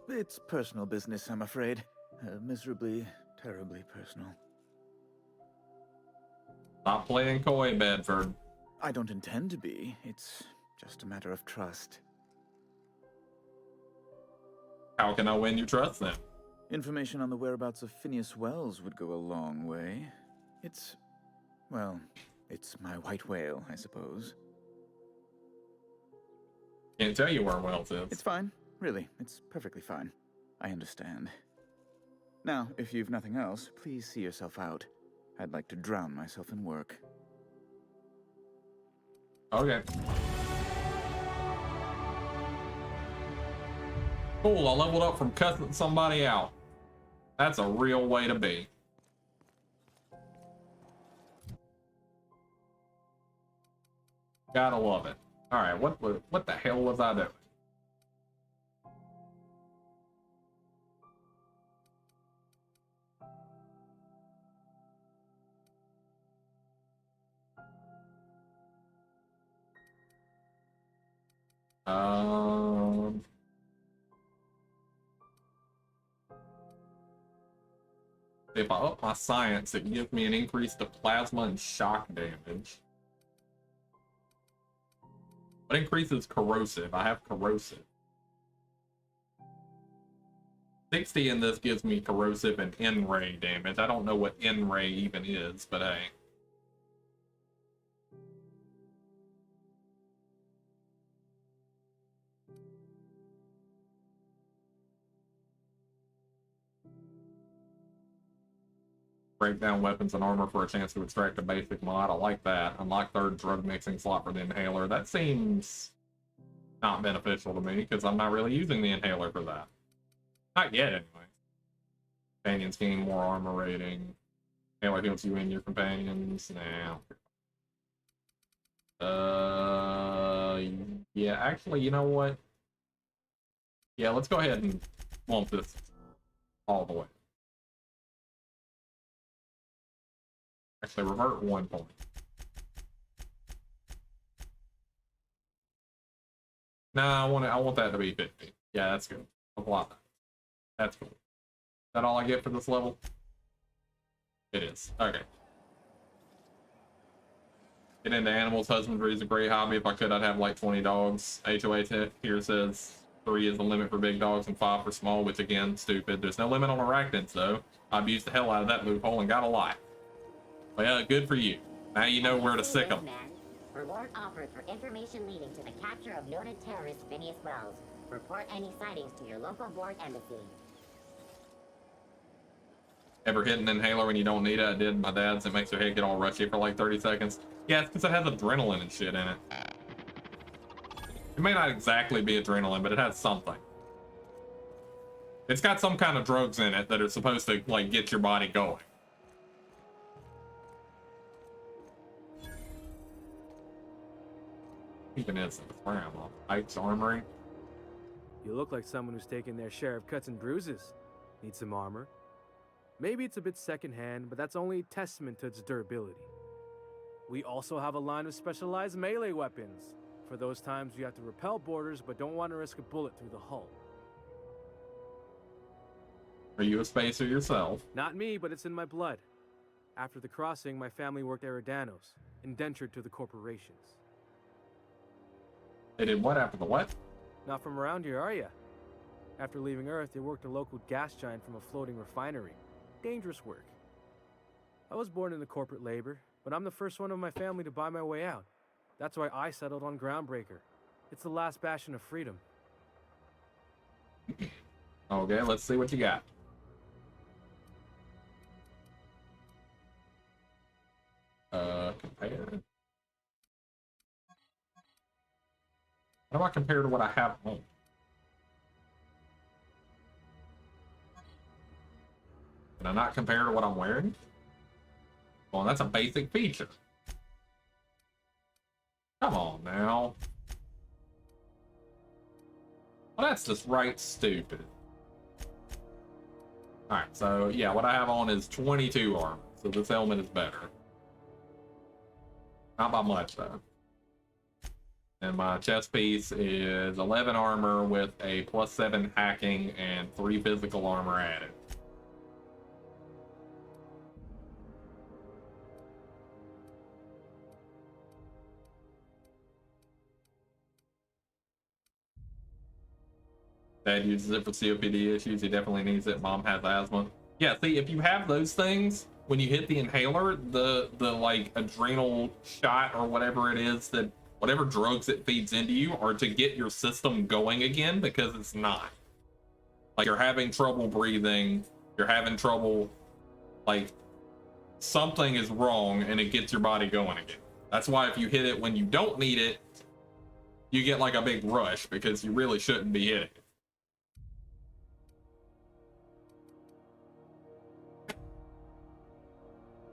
It's personal business, I'm afraid. Miserably, terribly personal. Stop playing coy, Bedford. I don't intend to be. It's just a matter of trust. How can I win your trust then? Information on the whereabouts of Phineas Wells would go a long way. It's... well, it's my white whale, I suppose. Can't tell you where Wells is. It's fine. Really, it's perfectly fine. I understand. Now, if you've nothing else, please see yourself out. I'd like to drown myself in work. Okay. Cool, I leveled up from cussing somebody out. That's a real way to be. Gotta love it. Alright, what the hell was I doing? If I up my science, it gives me an increase to plasma and shock damage. What increases corrosive? I have corrosive. 60 in this gives me corrosive and N-ray damage. I don't know what N-ray even is, but hey. Break down weapons and armor for a chance to extract a basic mod. I like that. Unlock third drug mixing slot for the inhaler. That seems not beneficial to me because I'm not really using the inhaler for that. Not yet, anyway. Companions gain more armor rating. Inhaler heals you and your companions. Nah. Yeah, actually, you know what? Yeah, let's go ahead and lump this all the way. Actually, revert 1 point. Nah, I want that to be 50. Yeah, that's good. Apply that. That's cool. Is that all I get for this level? It is. Okay. Get into animals. Husbandry is a great hobby. If I could, I'd have like 20 dogs. HOA here says 3 is the limit for big dogs and 5 for small, which again, stupid. There's no limit on arachnids though. I've used the hell out of that loophole and got a lot. Well, good for you. Now you know where to sick them. Reward offered for information leading to the capture of noted terrorist Phineas Wells. Report any sightings to your local board embassy. Ever hit an inhaler when you don't need it? I did my dad's. It makes your head get all rushy for like 30 seconds. Yeah, it's because it has adrenaline and shit in it. It may not exactly be adrenaline, but it has something. It's got some kind of drugs in it that are supposed to like get your body going. Even is where am I? Ike's Armory. You look like someone who's taken their share of cuts and bruises. Need some armor? Maybe it's a bit secondhand, but that's only a testament to its durability. We also have a line of specialized melee weapons, for those times you have to repel boarders but don't want to risk a bullet through the hull. Are you a spacer yourself? Not me, but it's in my blood. After the crossing, my family worked Eridanos, indentured to the corporations. They did what after the what? Not from around here, are ya? After leaving Earth, they worked a local gas giant from a floating refinery. Dangerous work. I was born into corporate labor, but I'm the first one of my family to buy my way out. That's why I settled on Groundbreaker. It's the last bastion of freedom. Okay, let's see what you got. Compare. How do I compare to what I have home? Can I not compare to what I'm wearing? Well, that's a basic feature. Come on now. Well, that's just right stupid. Alright, so yeah, what I have on is 22 armor, so this helmet is better. Not by much though. And my chest piece is 11 armor with a +7 hacking and 3 physical armor added. Dad uses it for COPD issues. He definitely needs it. Mom has asthma. Yeah, see, if you have those things, when you hit the inhaler, the like adrenal shot or whatever it is, that whatever drugs it feeds into you are to get your system going again, because it's not. Like, you're having trouble breathing, you're having trouble, like, something is wrong and it gets your body going again. That's why if you hit it when you don't need it, you get like a big rush, because you really shouldn't be hitting it.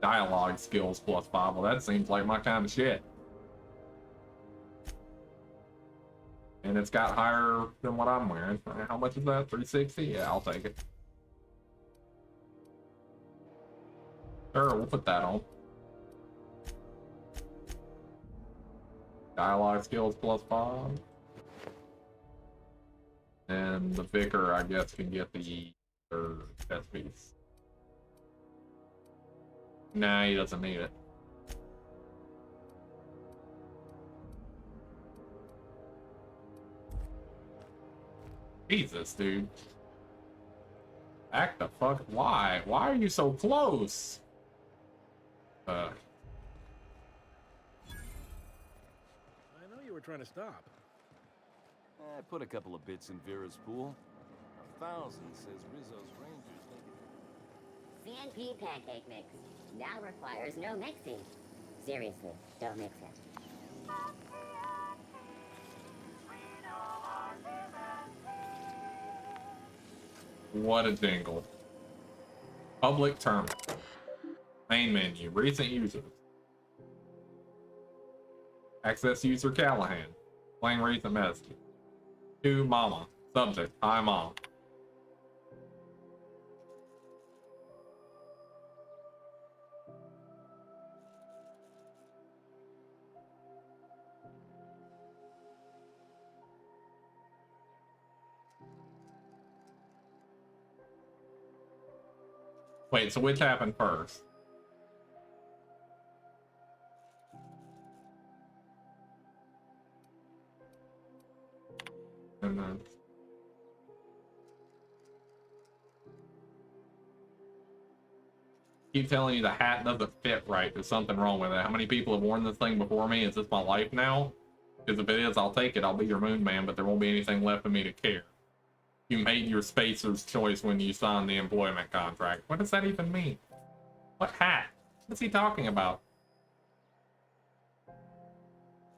Dialogue skills +5. Well, that seems like my kind of shit. And it's got higher than what I'm wearing. How much is that? 360? Yeah, I'll take it. Sure, we'll put that on. Dialogue skills +5. And the Vicar, I guess, can get the third chest piece. Nah, he doesn't need it. Jesus, dude. Back the fuck. Why? Why are you so close? I know you were trying to stop. I put a couple of bits in Vera's pool. 1,000 says Rizzo's Rangers make it. CNP pancake mix. Now requires no mixing. Seriously, don't mix it. What a jingle. Public terminal. Main menu. Recent users. Access user Callahan. Playing recent message. To Mama. Subject. Hi, Mom. Wait, so which happened first? And then keep telling you the hat doesn't fit right. There's something wrong with it. How many people have worn this thing before me? Is this my life now? Because if it is, I'll take it. I'll be your moon man, but there won't be anything left of me to care. You made your spacer's choice when you signed the employment contract. What does that even mean? What hat? What's he talking about?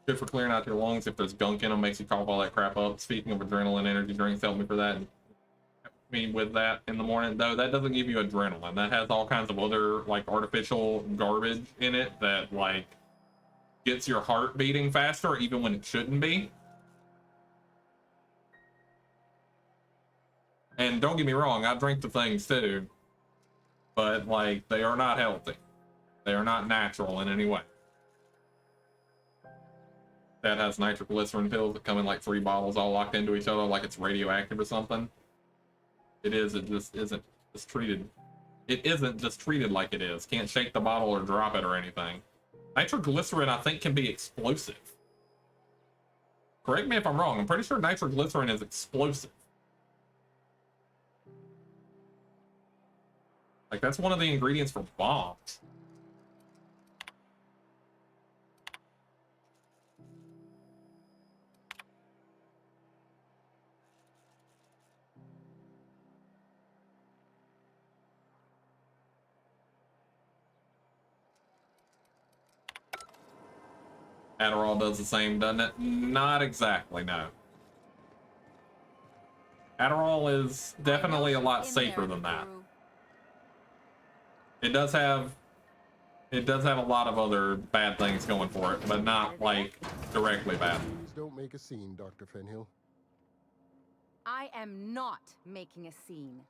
Good for clearing out your lungs. If there's gunk in them, makes you cough all that crap up. Speaking of adrenaline, energy drinks help me for that. Me with that in the morning, though, that doesn't give you adrenaline. That has all kinds of other, like, artificial garbage in it that, like, gets your heart beating faster even when it shouldn't be. And don't get me wrong, I drink the things too, but, like, they are not healthy. They are not natural in any way. That has nitroglycerin pills that come in like 3 bottles all locked into each other like it's radioactive or something. It is, it just isn't just treated. It isn't just treated like it is. Can't shake the bottle or drop it or anything. Nitroglycerin, I think, can be explosive. Correct me if I'm wrong. I'm pretty sure nitroglycerin is explosive. Like, that's one of the ingredients for bombs. Adderall does the same, doesn't it? Not exactly, no. Adderall is definitely a lot safer than that. It does have a lot of other bad things going for it, but not like directly bad. Please don't make a scene, Dr. Fenhill. I am not making a scene.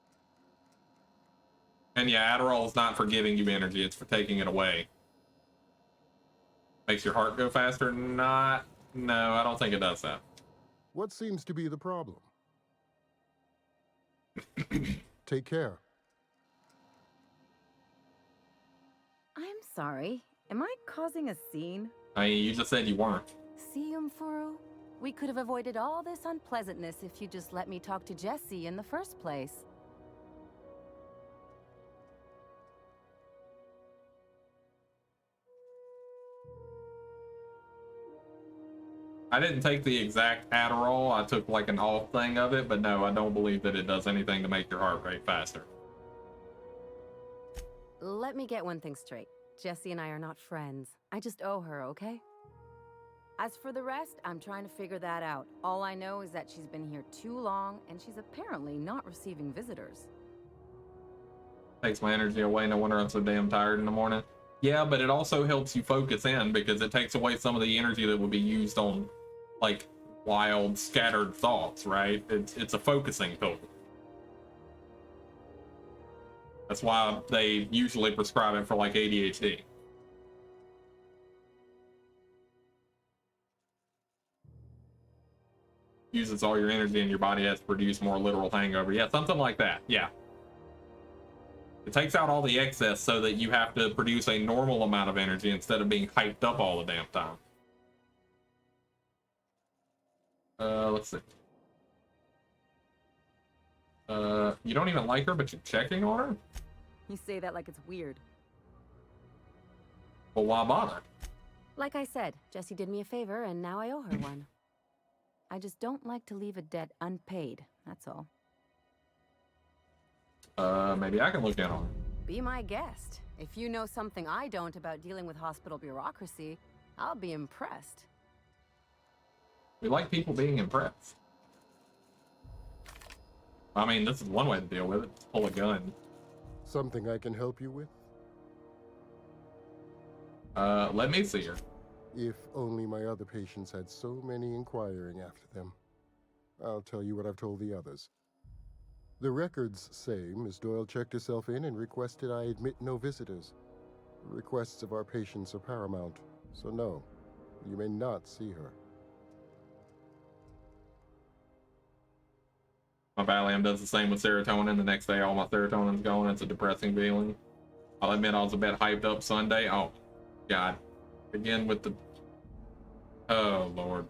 And yeah, Adderall is not for giving you energy, it's for taking it away. Makes your heart go faster? No, I don't think it does that. What seems to be the problem? Take care. I'm sorry. Am I causing a scene? I mean, you just said you weren't. See, Umfuru? We could have avoided all this unpleasantness if you just let me talk to Jesse in the first place. I didn't take the exact Adderall. I took like an off thing of it, but no, I don't believe that it does anything to make your heart rate faster. Let me get one thing straight. Jesse and I are not friends. I just owe her, okay? As for the rest, I'm trying to figure that out. All I know is that she's been here too long, and she's apparently not receiving visitors. Takes my energy away. No wonder I'm so damn tired in the morning. Yeah, but it also helps you focus in because it takes away some of the energy that would be used on, like, wild, scattered thoughts, right? It's a focusing tool. That's why they usually prescribe it for, like, ADHD. Uses all your energy and your body has to produce more literal hangover. Yeah, something like that. Yeah. It takes out all the excess so that you have to produce a normal amount of energy instead of being hyped up all the damn time. Let's see. You don't even like her, but you're checking on her? You say that like it's weird. Well, why bother? Like I said, Jesse did me a favor, and now I owe her one. I just don't like to leave a debt unpaid, that's all. Maybe I can look in on her. Be my guest. If you know something I don't about dealing with hospital bureaucracy, I'll be impressed. We like people being impressed. I mean, this is one way to deal with it. Pull a gun. Something I can help you with? Let me see her. If only my other patients had so many inquiring after them. I'll tell you what I've told the others. The records say Miss Doyle checked herself in and requested I admit no visitors. The requests of our patients are paramount, so no, you may not see her. My Valium does the same with serotonin. The next day, all my serotonin's gone. It's a depressing feeling. I'll admit I was a bit hyped up Sunday. Oh, God. Again with the... Oh, Lord.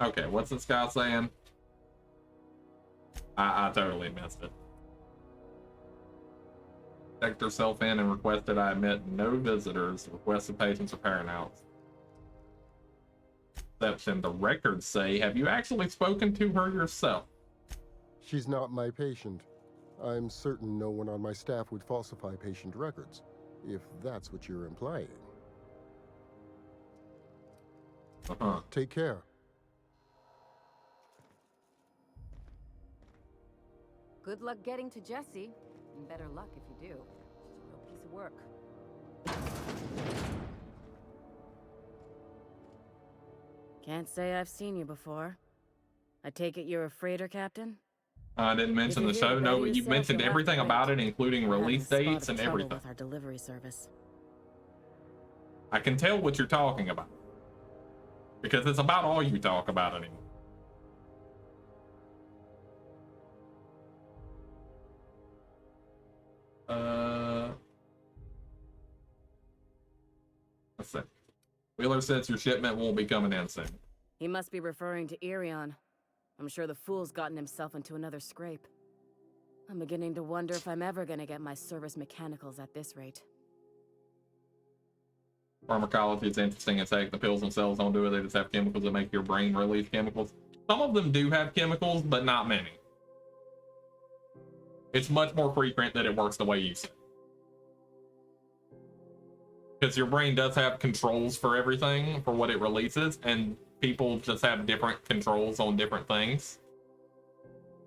Okay, what's this guy saying? I totally missed it. Checked herself in and requested I admit no visitors, requested patients or paranouns. Exception, the records say, have you actually spoken to her yourself? She's not my patient. I'm certain no one on my staff would falsify patient records, if that's what you're implying. Take care. Good luck getting to Jesse. And better luck if you do. It's a real piece of work. Can't say I've seen you before. I take it you're a freighter captain? I didn't mention the show. No, you've mentioned everything about it, including release dates and everything. With our delivery service. I can tell what you're talking about. Because it's about all you talk about anymore. Let's see. Wheeler says your shipment won't be coming in soon. He must be referring to Irion. I'm sure the fool's gotten himself into another scrape. I'm beginning to wonder if I'm ever gonna get my service mechanicals at this rate. Pharmacology is interesting. It's like the pills themselves don't do it. They just have chemicals that make your brain release chemicals. Some of them do have chemicals, but not many. It's much more frequent that it works the way you said. Because your brain does have controls for everything, for what it releases, and people just have different controls on different things.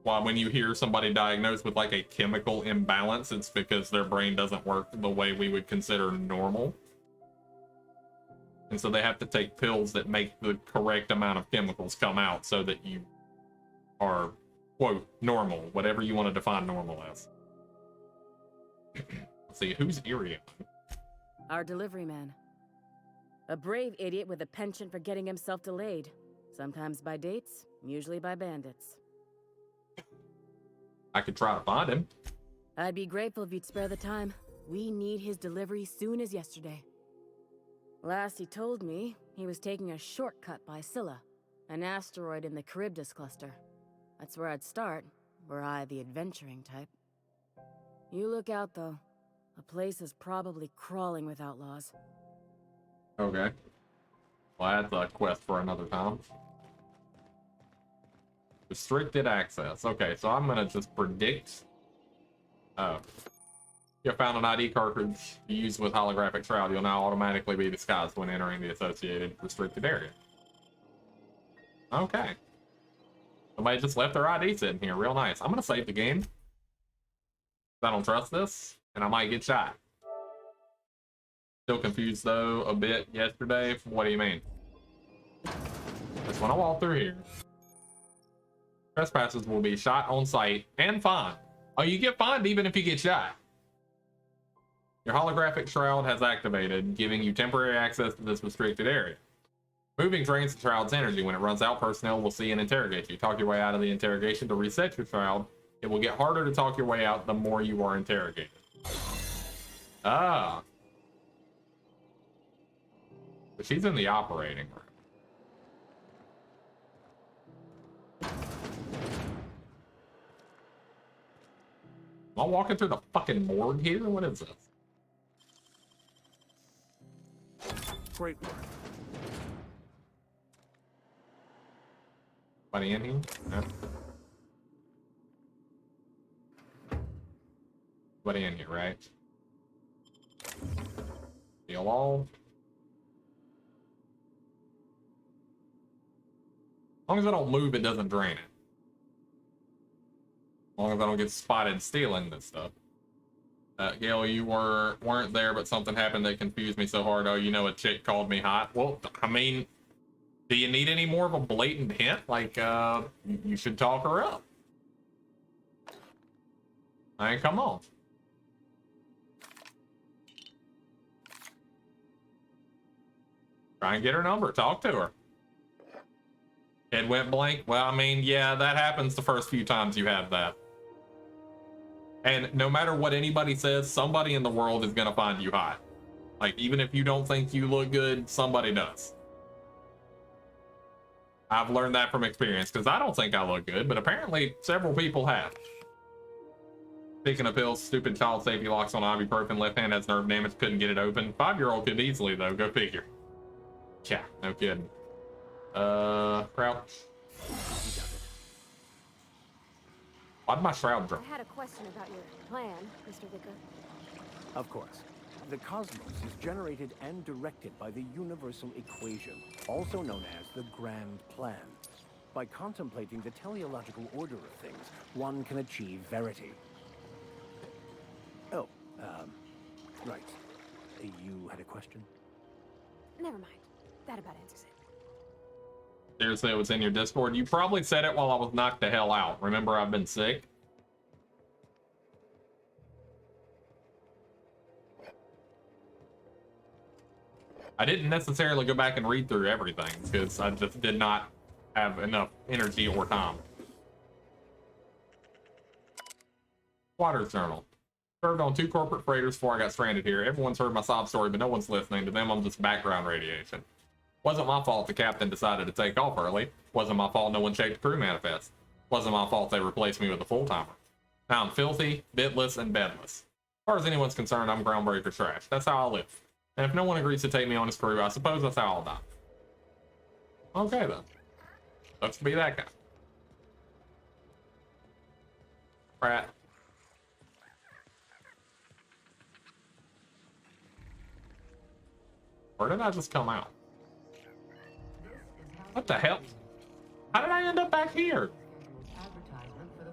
While when you hear somebody diagnosed with like a chemical imbalance, it's because their brain doesn't work the way we would consider normal. And so they have to take pills that make the correct amount of chemicals come out so that you are, quote, normal, whatever you want to define normal as. Let's see, who's Irion? Our delivery man. A brave idiot with a penchant for getting himself delayed. Sometimes by dates, usually by bandits. I could try to find him. I'd be grateful if you'd spare the time. We need his delivery soon as yesterday. Last he told me, he was taking a shortcut by Scylla, an asteroid in the Charybdis cluster. That's where I'd start, were I the adventuring type. You look out, though. The place is probably crawling with outlaws. Okay. Well, that's a quest for another time. Restricted access. Okay, so I'm gonna just predict. Oh. You have found an ID cartridge used with holographic shroud. You'll now automatically be disguised when entering the associated restricted area. Okay. Somebody just left their ID sitting here. Real nice. I'm gonna save the game. I don't trust this, and I might get shot. Still confused though a bit yesterday. What do you mean? Just when I walk through here, trespassers will be shot on sight and fined. Oh, you get fined even if you get shot. Your holographic shroud has activated, giving you temporary access to this restricted area. Moving drains the shroud's energy. When it runs out, personnel will see and interrogate you. Talk your way out of the interrogation to reset your shroud. It will get harder to talk your way out the more you are interrogated. Ah. But she's in the operating room. Am I walking through the fucking morgue here? What is this? Great work. Anybody in here? No? Anybody in here, right? Feel all. As long as I don't move, it doesn't drain it. As long as I don't get spotted stealing this stuff. Gail, you weren't there, but something happened that confused me so hard. Oh, you know, a chick called me hot. Well, I mean, do you need any more of a blatant hint? Like, you should talk her up. I mean, come on. Try and get her number. Talk to her. It went blank. Well, I mean, yeah, that happens the first few times you have that. And no matter what anybody says, somebody in the world is going to find you hot. Like, even if you don't think you look good, somebody does. I've learned that from experience, because I don't think I look good, but apparently several people have. Speaking of pills, stupid child safety locks on ibuprofen. Left hand has nerve damage, couldn't get it open. 5-year-old could easily, though. Go figure. Yeah, no kidding. Crouch. Why'd my shroud drop? I had a question about your plan, Mr. Vicker. Of course. The cosmos is generated and directed by the universal equation, also known as the Grand Plan. By contemplating the teleological order of things, one can achieve verity. Oh, right. You had a question? Never mind. That about answers it. Seriously, it was in your Discord. You probably said it while I was knocked the hell out. Remember, I've been sick. I didn't necessarily go back and read through everything because I just did not have enough energy or time. Water journal. Served on 2 corporate freighters before I got stranded here. Everyone's heard my sob story, but no one's listening. To them, I'm just background radiation. Wasn't my fault the captain decided to take off early. Wasn't my fault no one checked the crew manifest. Wasn't my fault they replaced me with a full-timer. Now I'm filthy, bitless, and bedless. As far as anyone's concerned, I'm groundbreaker trash. That's how I live. And if no one agrees to take me on his crew, I suppose that's how I'll die. Okay, then. Looks to be that guy. Pratt. Where did I just come out? What the hell? How did I end up back here?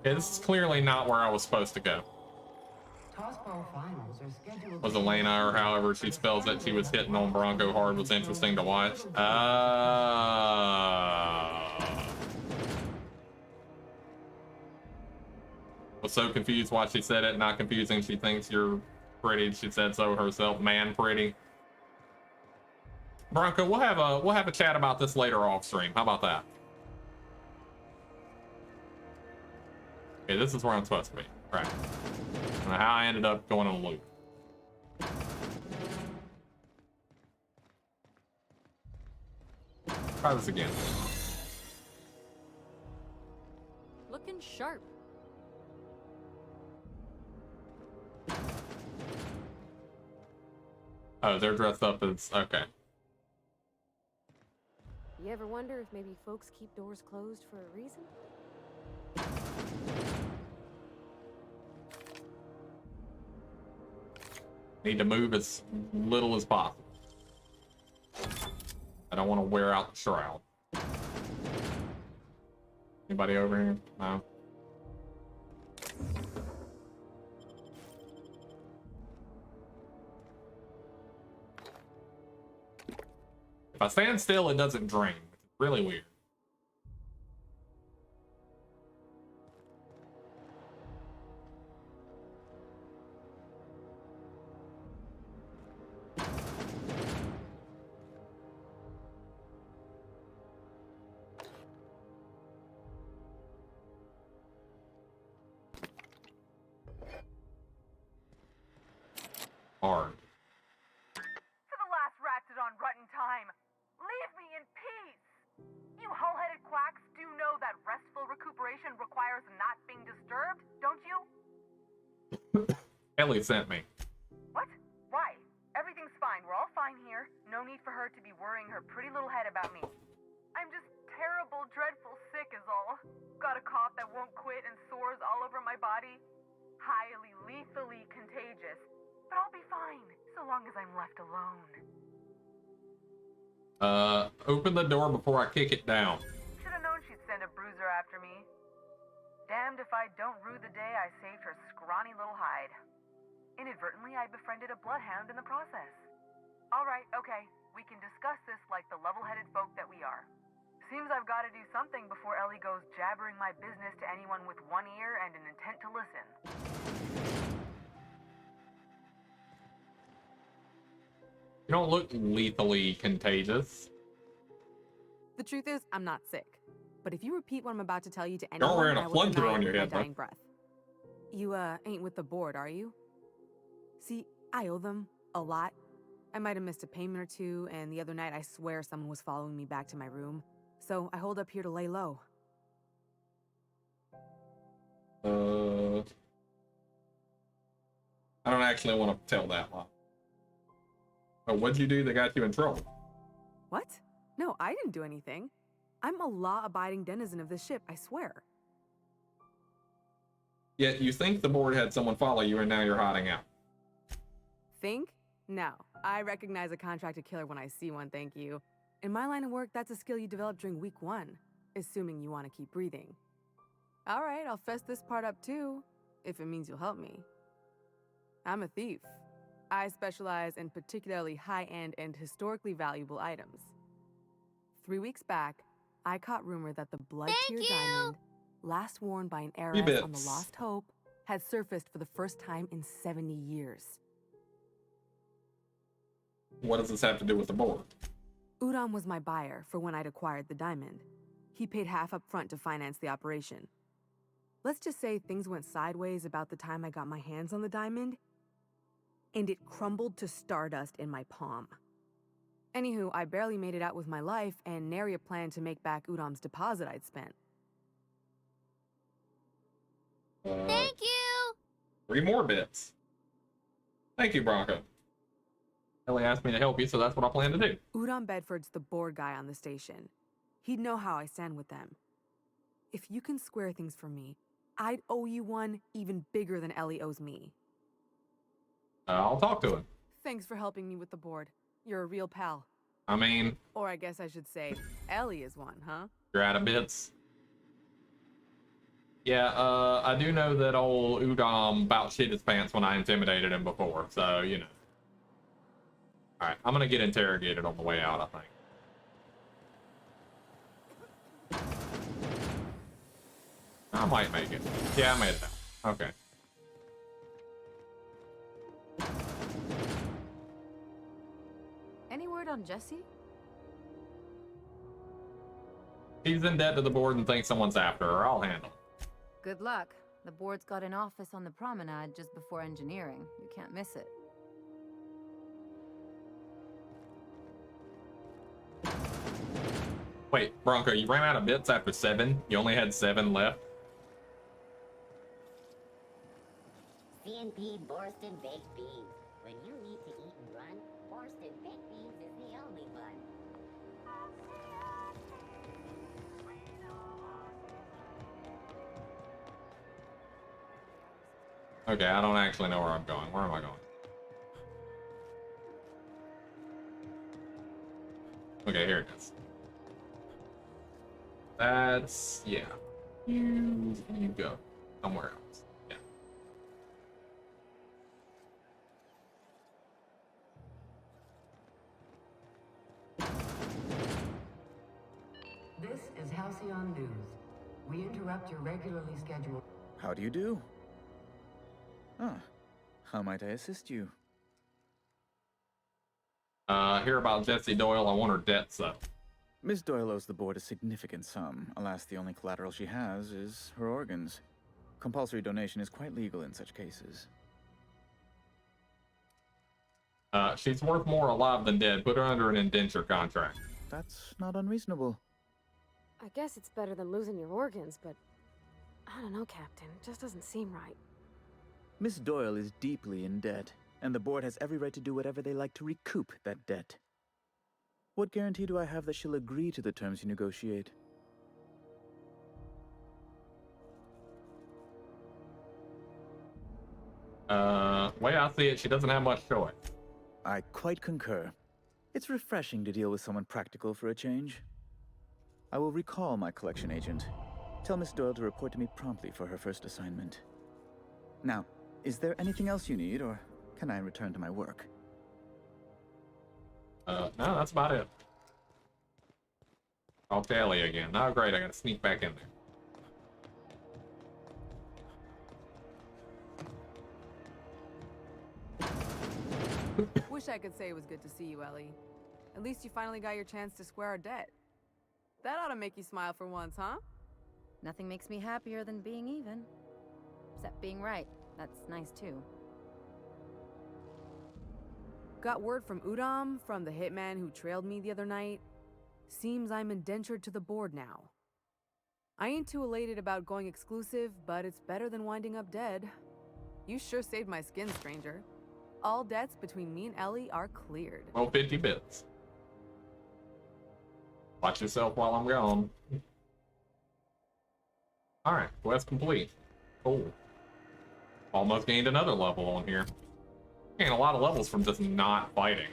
Yeah, this is clearly not where I was supposed to go. Was Elena, or however she spells it, she was hitting on Bronco hard, was interesting to watch. Was so confused why she said it. Not confusing. She thinks you're pretty. She said so herself. Man, pretty. Bronco, we'll have a chat about this later off stream. How about that? Okay, this is where I'm supposed to be. Right. I don't know how I ended up going on a loop. Try this again. Looking sharp. Oh, they're dressed up as... Okay. You ever wonder if maybe folks keep doors closed for a reason? Need to move as little as possible. I don't want to wear out the shroud. Anybody over here? No. If I stand still, it doesn't drain. It's really weird. Hard. To the last ratchet on rotten time, leave me in peace! You hull-headed quacks do know that restful recuperation requires not being disturbed, don't you? Ellie sent me. What? Why? Everything's fine. We're all fine here. No need for her to be worrying her pretty little head about me. I'm just terrible, dreadful sick is all. Got a cough that won't quit and sores all over my body. Highly lethally contagious. But I'll be fine, so long as I'm left alone. Open the door before I kick it down. Should've known she'd send a bruiser after me. Damned if I don't rue the day I saved her scrawny little hide. Inadvertently, I befriended a bloodhound in the process. Alright, okay, we can discuss this like the level-headed folk that we are. Seems I've got to do something before Ellie goes jabbering my business to anyone with one ear and an intent to listen. You don't look lethally contagious. The truth is, I'm not sick. But if you repeat what I'm about to tell you to anyone, You're wearing a I will plunger deny on it your with head, my though. dying breath. You, ain't with the board, are you? See, I owe them a lot. I might have missed a payment or two, and the other night I swear someone was following me back to my room. so I hold up here to lay low. I don't actually want to tell that one. Oh, what'd you do that got you in trouble? What? No, I didn't do anything. I'm a law-abiding denizen of this ship, I swear. Yet you think the board had someone follow you and now you're hiding out. Think? No. I recognize a contracted killer when I see one, thank you. In my line of work, that's a skill you develop during week 1, assuming you want to keep breathing. All right, I'll fess this part up too, if it means you'll help me. I'm a thief. I specialize in particularly high-end and historically valuable items. 3 weeks back, I caught rumor that the blood-tear diamond, last worn by an heiress on the Lost Hope, had surfaced for the first time in 70 years. What does this have to do with the board? Udom was my buyer for when I'd acquired the diamond. He paid half up front to finance the operation. Let's just say things went sideways about the time I got my hands on the diamond, and it crumbled to stardust in my palm. Anywho, I barely made it out with my life, and nary a plan to make back Udom's deposit I'd spent. Thank you! 3 more bits. Thank you, Bronco. Ellie asked me to help you, so that's what I plan to do. Udom Bedford's the board guy on the station. He'd know how I stand with them. If you can square things for me, I'd owe you one even bigger than Ellie owes me. I'll talk to him. Thanks for helping me with the board. You're a real pal. I mean... Or I guess I should say, Ellie is one, huh? You're out of bits. Yeah, I do know that old Udom about shit his pants when I intimidated him before, so, you know. Alright, I'm gonna get interrogated on the way out, I think. I might make it. Yeah, I made it out. Okay. Any word on Jesse? He's in debt to the board and thinks someone's after her. I'll handle it. Good luck. The board's got an office on the promenade just before engineering. You can't miss it. Wait, Bronco, you ran out of bits after 7? You only had 7 left? C&P Borston Baked Beans. When you need to eat and run, Borston Baked Beans is the only one. Okay, I don't actually know where I'm going. Where am I going? Okay, here it is. That's... yeah. You go. Somewhere else. Yeah. This is Halcyon News. We interrupt your regularly scheduled... How do you do? Ah, how might I assist you? Hear about Jessie Doyle. I want her debts up. Miss Doyle owes the board a significant sum. Alas, the only collateral she has is her organs. Compulsory donation is quite legal in such cases. She's worth more alive than dead. Put her under an indenture contract. That's not unreasonable. I guess it's better than losing your organs, but I don't know, Captain. It just doesn't seem right. Miss Doyle is deeply in debt, and the board has every right to do whatever they like to recoup that debt. What guarantee do I have that she'll agree to the terms you negotiate? Way I see it, she doesn't have much choice. I quite concur. It's refreshing to deal with someone practical for a change. I will recall my collection agent. Tell Miss Doyle to report to me promptly for her first assignment. Now, is there anything else you need, or can I return to my work? No, that's about it. I'll tell you again. Oh, great, I gotta sneak back in there. Wish I could say it was good to see you, Ellie. At least you finally got your chance to square our debt. That ought to make you smile for once, huh? Nothing makes me happier than being even. Except being right. That's nice too. Got word from Udom, from the hitman who trailed me the other night. Seems I'm indentured to the board now. I ain't too elated about going exclusive, but it's better than winding up dead. You sure saved my skin, stranger. All debts between me and Ellie are cleared. Well, 50 bits. Watch yourself while I'm gone. Alright, quest complete. Cool. Almost gained another level on here. Gained a lot of levels from just not fighting.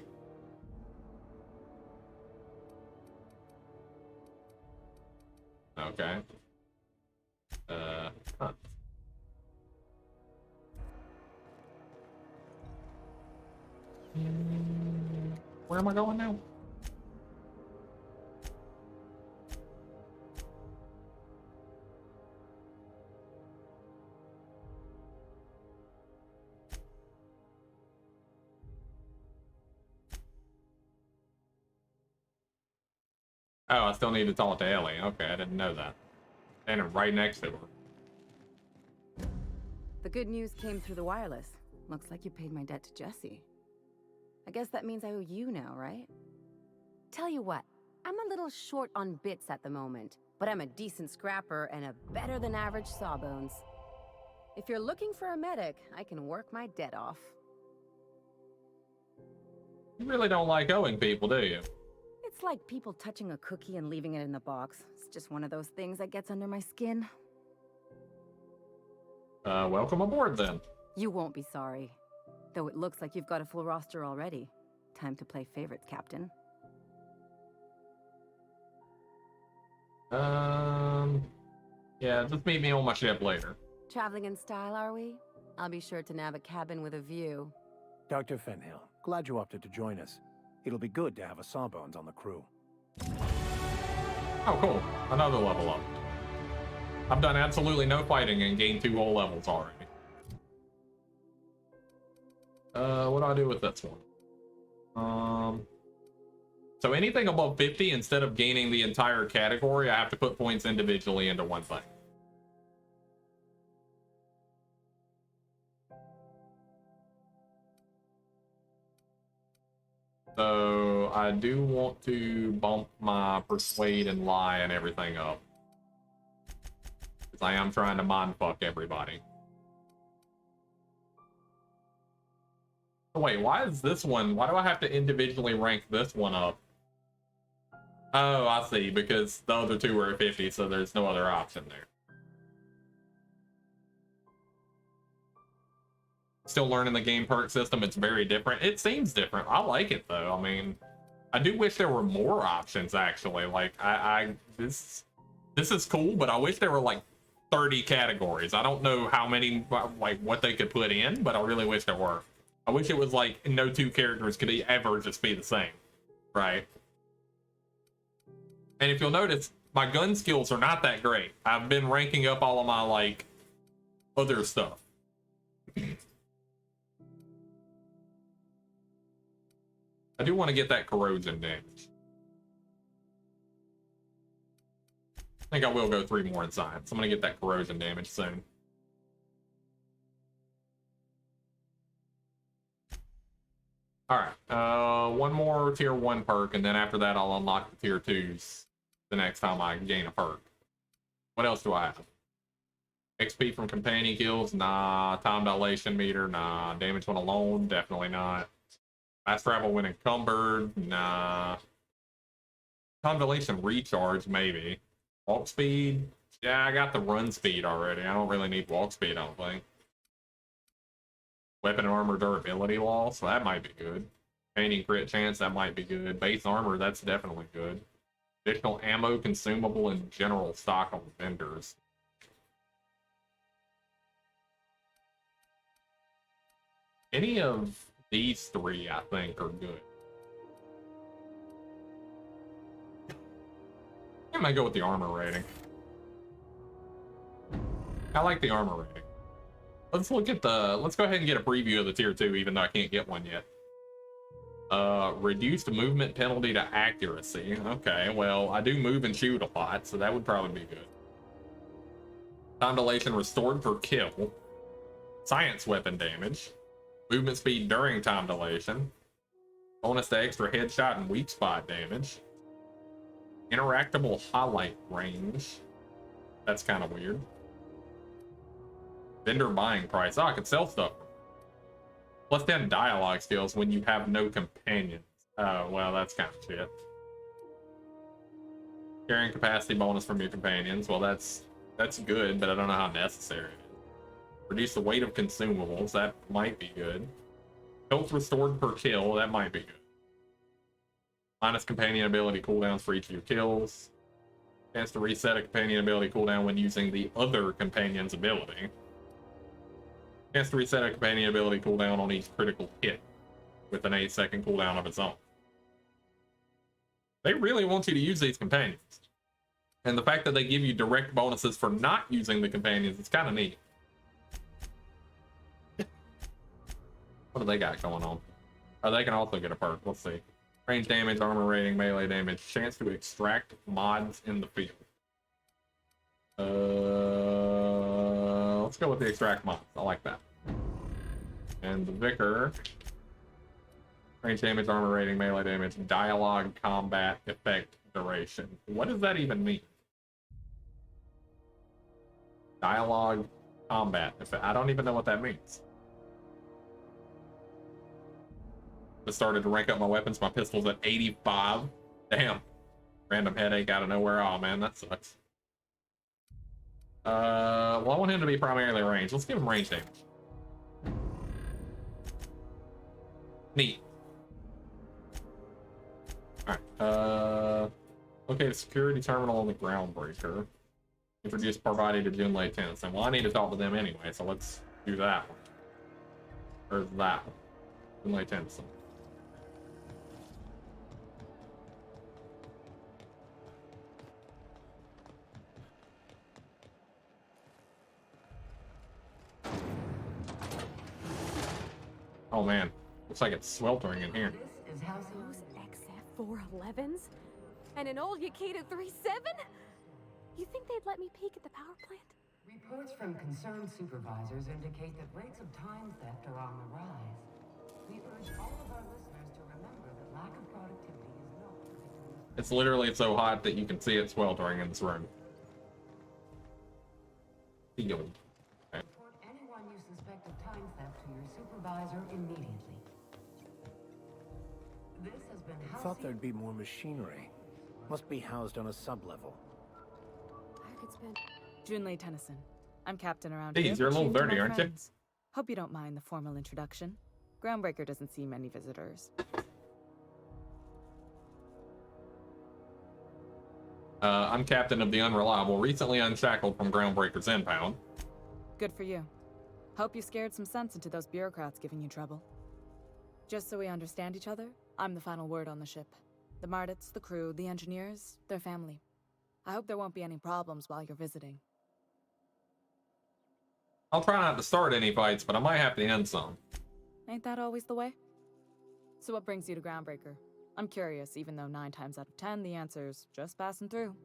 Okay. Huh. Where am I going now? Oh, I still need to talk to Ellie. Okay, I didn't know that. Standing right next to her. The good news came through the wireless. Looks like you paid my debt to Jesse. I guess that means I owe you now, right? Tell you what, I'm a little short on bits at the moment, but I'm a decent scrapper and a better than average sawbones. If you're looking for a medic, I can work my debt off. You really don't like owing people, do you? It's like people touching a cookie and leaving it in the box. It's just one of those things that gets under my skin. Welcome aboard then. You won't be sorry. Though it looks like you've got a full roster already. Time to play favorites, Captain. Yeah, just meet me on my ship later. Traveling in style, are we? I'll be sure to nab a cabin with a view. Dr. Fenhill, glad you opted to join us. It'll be good to have a Sawbones on the crew. Oh, cool. Another level up. I've done absolutely no fighting and gained 2 whole levels already. What do I do with this one? So anything above 50, instead of gaining the entire category, I have to put points individually into one thing. So I do want to bump my persuade and lie and everything up, because I am trying to mind fuck everybody. Oh, wait, why is this one? Why do I have to individually rank this one up? Oh, I see, because the other 2 are at 50, so there's no other option there. Still learning the game perk system. It's very different. It seems different. I like it though. I mean, I do wish there were more options actually. Like this is cool, but I wish there were like 30 categories. I don't know how many, like what they could put in, but I really wish there were. I wish it was like no 2 characters could ever just be the same, right? And if you'll notice, my gun skills are not that great. I've been ranking up all of my like other stuff. I do want to get that corrosion damage. I think I will go 3 more inside, so I'm going to get that corrosion damage soon. Alright, 1 more tier 1 perk, and then after that I'll unlock the tier 2s the next time I gain a perk. What else do I have? XP from companion kills? Nah. Time dilation meter? Nah. Damage when alone? Definitely not. Fast travel when encumbered? Nah. Time dilation recharge? Maybe. Walk speed? Yeah, I got the run speed already. I don't really need walk speed, I don't think. Weapon and armor durability loss? That might be good. Painting crit chance? That might be good. Base armor? That's definitely good. Additional ammo, consumable, and general stock on vendors. Any of these 3, I think, are good. I might go with the armor rating. I like the armor rating. Let's look at the... Let's go ahead and get a preview of the tier 2, even though I can't get one yet. Reduced movement penalty to accuracy. Okay, well, I do move and shoot a lot, so that would probably be good. Time dilation restored per kill. Science weapon damage. Movement speed during time dilation. Bonus to extra headshot and weak spot damage. Interactable highlight range. That's kind of weird. Vendor buying price. Oh, I can sell stuff. Plus 10 dialogue skills when you have no companions. Oh, well, that's kind of shit. Carrying capacity bonus from your companions. Well, that's good, but I don't know how necessary it is. Reduce the weight of consumables. That might be good. Health restored per kill. That might be good. Minus companion ability cooldowns for each of your kills. Chance to reset a companion ability cooldown when using the other companion's ability. Chance to reset a companion ability cooldown on each critical hit with an 8-second cooldown of its own. They really want you to use these companions. And the fact that they give you direct bonuses for not using the companions is kind of neat. What do they got going on? Oh, they can also get a perk. Let's see. Range damage, armor rating, melee damage, chance to extract mods in the field. Let's go with the extract mods. I like that. And the Vicar. Range damage, armor rating, melee damage, dialogue, combat, effect, duration. What does that even mean? Dialogue, combat, effect. I don't even know what that means. Just started to rank up my weapons. My pistol's at 85. Damn. Random headache out of nowhere. Oh man, that sucks. Well, I want him to be primarily range. Let's give him range damage. Neat. Alright, okay, security terminal on the Groundbreaker. Introduced Parvati to Junlei Tennyson. Well, I need to talk to them anyway, so let's do that one. Or that one. Junlei Tennyson. Oh man, looks like it's sweltering in here. Those XF411s? And an old Yakita 37? You think they'd let me peek at the power plant? Reports from concerned supervisors indicate that rates of time theft are on the rise. We urge all of our listeners to remember that lack of productivity is not predictable. It's literally so hot that you can see it sweltering in this room. Field. Okay. Report anyone you suspect of time theft to your supervisor immediately. This has been I thought there'd be more machinery. Must be housed on a sub-level. I could spend... Junlei Tennyson. I'm captain around Jeez, here. you're a little chief to my dirty, aren't you? friends. Hope you don't mind the formal introduction. Groundbreaker doesn't see many visitors. I'm captain of the Unreliable, recently unshackled from Groundbreaker's impound. Good for you. Hope you scared some sense into those bureaucrats giving you trouble. Just so we understand each other, I'm the final word on the ship. The Mardits, the crew, the engineers, their family. I hope there won't be any problems while you're visiting. I'll try not to start any fights, but I might have to end some. Ain't that always the way? So what brings you to Groundbreaker? I'm curious, even though 9 times out of 10 the answer's just passing through.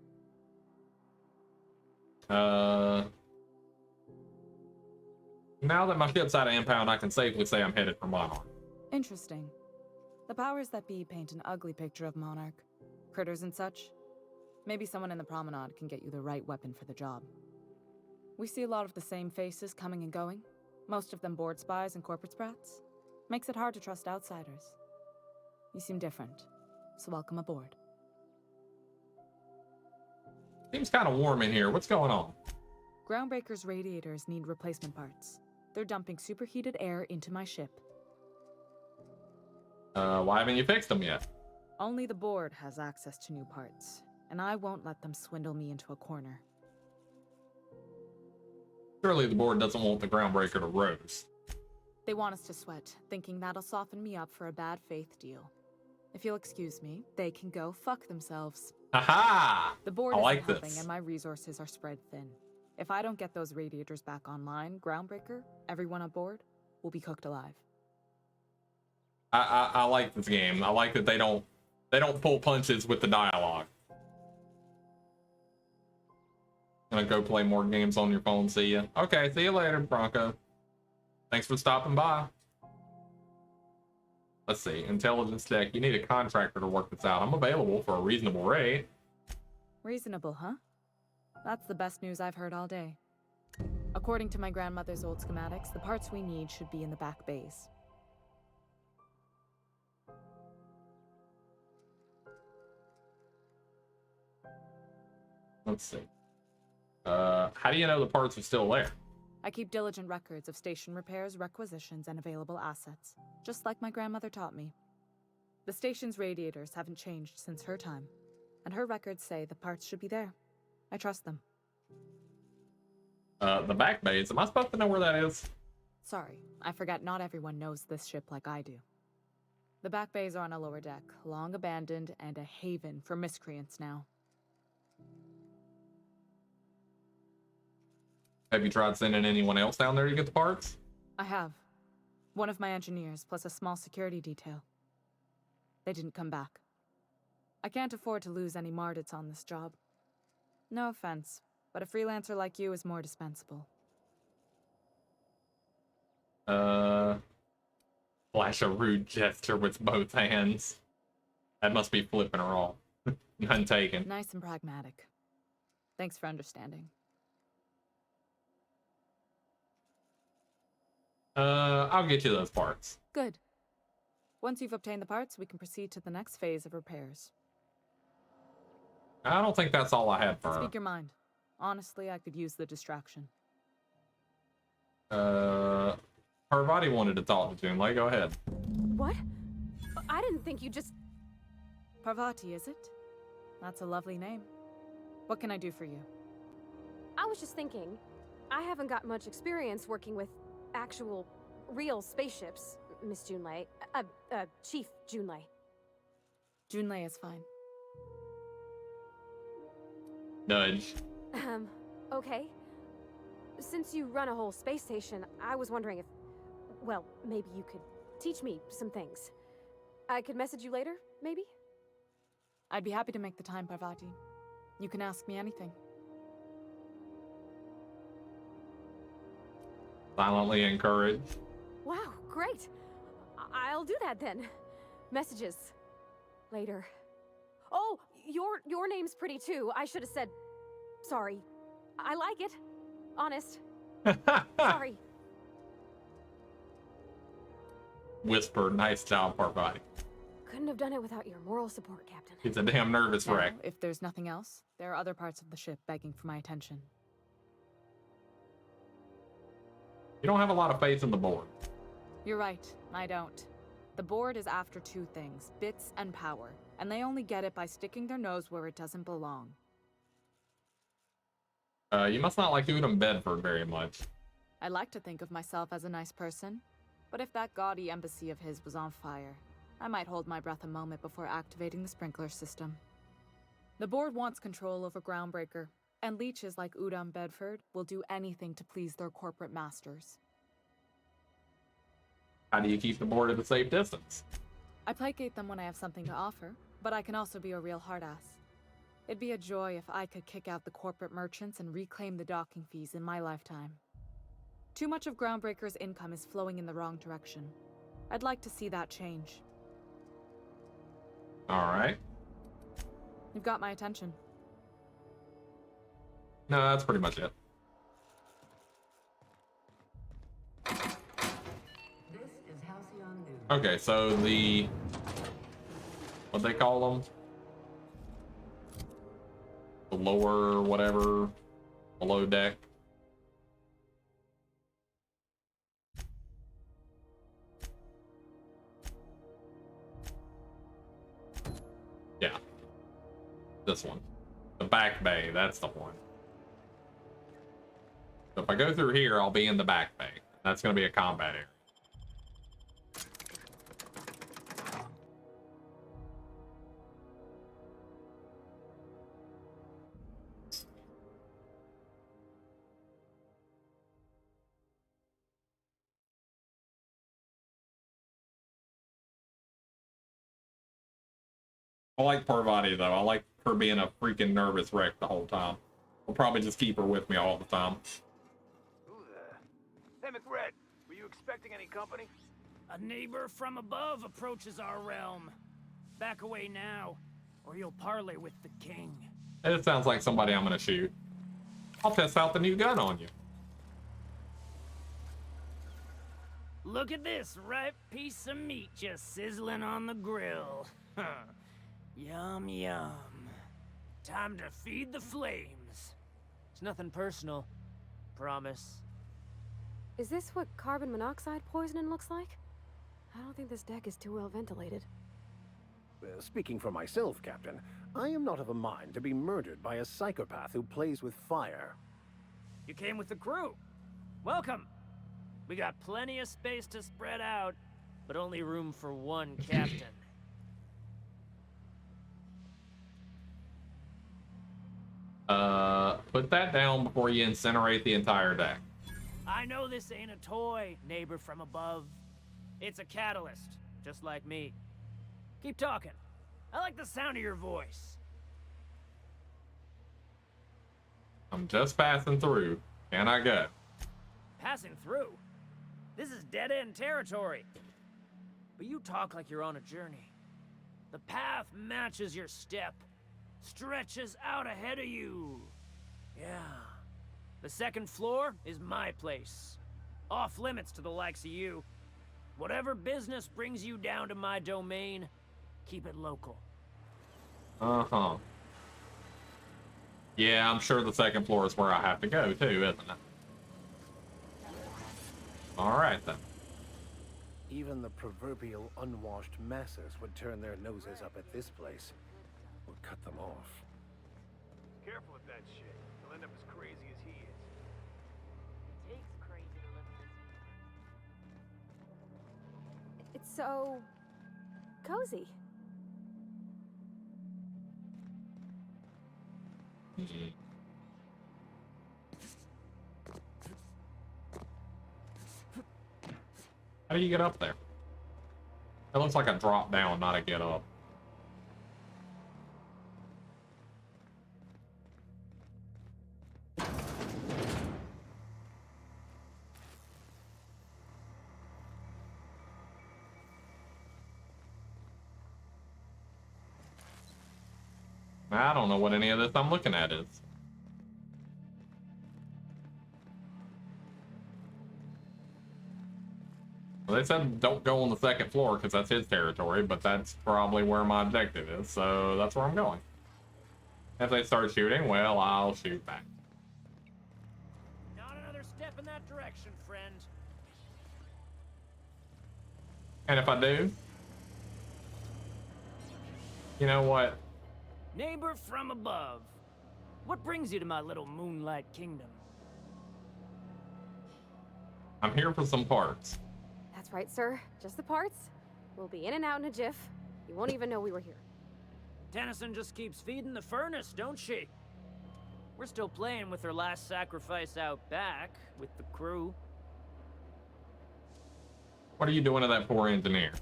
Now that my ship's out of impound, I can safely say I'm headed for Monarch. Interesting. The powers that be paint an ugly picture of Monarch. Critters and such. Maybe someone in the promenade can get you the right weapon for the job. We see a lot of the same faces coming and going. Most of them board spies and corporate sprats. Makes it hard to trust outsiders. You seem different, so welcome aboard. Seems kind of warm in here. What's going on? Groundbreaker's radiators need replacement parts. They're dumping superheated air into my ship. Why haven't you fixed them yet? Only the board has access to new parts, and I won't let them swindle me into a corner. Surely the board doesn't want the Groundbreaker to roast. They want us to sweat, thinking that'll soften me up for a bad faith deal. If you'll excuse me, they can go fuck themselves. Aha! The board I isn't like helping, this. and my resources are spread thin. If I don't get those radiators back online, Groundbreaker, everyone aboard, will be cooked alive. I like this game. I like that they don't pull punches with the dialogue. Gonna go play more games on your phone. See ya. Okay, see you later, Bronco. Thanks for stopping by. Let's see. Intelligence tech. You need a contractor to work this out. I'm available for a reasonable rate. Reasonable, huh? That's the best news I've heard all day. According to my grandmother's old schematics, the parts we need should be in the back bays. Let's see. How do you know the parts are still there? I keep diligent records of station repairs, requisitions, and available assets, just like my grandmother taught me. The station's radiators haven't changed since her time, and her records say the parts should be there. I trust them. The back bays. Am I supposed to know where that is? Sorry, I forget not everyone knows this ship like I do. The back bays are on a lower deck, long abandoned and a haven for miscreants now. Have you tried sending anyone else down there to get the parts? I have. One of my engineers, plus a small security detail. They didn't come back. I can't afford to lose any Mardits on this job. No offense, but a freelancer like you is more dispensable. Flash a rude gesture with both hands. That must be flipping her off. None taken. Nice and pragmatic. Thanks for understanding. I'll get you those parts. Good. Once you've obtained the parts, we can proceed to the next phase of repairs. I don't think that's all I had for her. Speak your mind. Honestly, I could use the distraction. Parvati wanted to talk to Junlei. Go ahead. What? I didn't think you just... Parvati, is it? That's a lovely name. What can I do for you? I was just thinking, I haven't got much experience working with actual, real spaceships, Miss Junlei. Chief Junlei. Junlei is fine. Nudge. Okay. Since you run a whole space station, I was wondering if, well, maybe you could teach me some things. I could message you later, maybe? I'd be happy to make the time, Parvati. You can ask me anything. Silently encouraged. Wow, great. I'll do that then. Messages. Later. Oh, your name's pretty too. I should have said... Sorry. I like it. Honest. Sorry. Whisper, nice job, Parvati. Couldn't have done it without your moral support, Captain. He's a damn nervous Now, wreck. if there's nothing else, there are other parts of the ship begging for my attention. You don't have a lot of faith in the board. You're right, I don't. The board is after two things, bits and power, and they only get it by sticking their nose where it doesn't belong. You must not like Udom Bedford very much. I like to think of myself as a nice person, but if that gaudy embassy of his was on fire, I might hold my breath a moment before activating the sprinkler system. The board wants control over Groundbreaker, and leeches like Udom Bedford will do anything to please their corporate masters. How do you keep the board at a safe distance? I placate them when I have something to offer, but I can also be a real hard-ass. It'd be a joy if I could kick out the corporate merchants and reclaim the docking fees in my lifetime. Too much of Groundbreaker's income is flowing in the wrong direction. I'd like to see that change. Alright. You've got my attention. No, that's pretty much it. This is Halcyon News. Okay, so the... what they call them? The lower whatever, below deck. Yeah. This one. The back bay, that's the one. So if I go through here, I'll be in the back bay. That's going to be a combat area. I like Parvati, though. I like her being a freaking nervous wreck the whole time. I'll probably just keep her with me all the time. Who the... Hey, McRed, were you expecting any company? A neighbor from above approaches our realm. Back away now, or you'll parley with the king. It sounds like somebody I'm gonna shoot. I'll test out the new gun on you. Look at this ripe piece of meat just sizzling on the grill. Yum, yum. Time to feed the flames. It's nothing personal. Promise. Is this what carbon monoxide poisoning looks like? I don't think this deck is too well ventilated. Speaking for myself, Captain, I am not of a mind to be murdered by a psychopath who plays with fire. You came with the crew. Welcome. We got plenty of space to spread out, but only room for one captain. Put that down before you incinerate the entire deck. I know this ain't a toy, neighbor from above. It's a catalyst, just like me. Keep talking. I like the sound of your voice. I'm just passing through. Can I go? Passing through? This is dead-end territory. But you talk like you're on a journey. The path matches your step. Stretches out ahead of you. Yeah. The second floor is my place. Off limits to the likes of you. Whatever business brings you down to my domain, keep it local. Uh-huh. Yeah, I'm sure the second floor is where I have to go too, isn't it? Alright then. Even the proverbial unwashed masses would turn their noses up at this place. Or cut them off. Careful with that shit. You'll end up as crazy as he is. Takes crazy to live in this. It's so cozy. How do you get up there? It looks like a drop down, not a get up. I don't know what any of this I'm looking at is. Well, they said don't go on the second floor because that's his territory, but that's probably where my objective is, so that's where I'm going. If they start shooting, well, I'll shoot back. Not another step in that direction, friend. And if I do, you know what? Neighbor from above. What brings you to my little moonlight kingdom? I'm here for some parts. That's right, sir. Just the parts. We'll be in and out in a jiff. You won't even know we were here. Tennyson just keeps feeding the furnace, don't she? We're still playing with her last sacrifice out back with the crew. What are you doing to that poor engineer?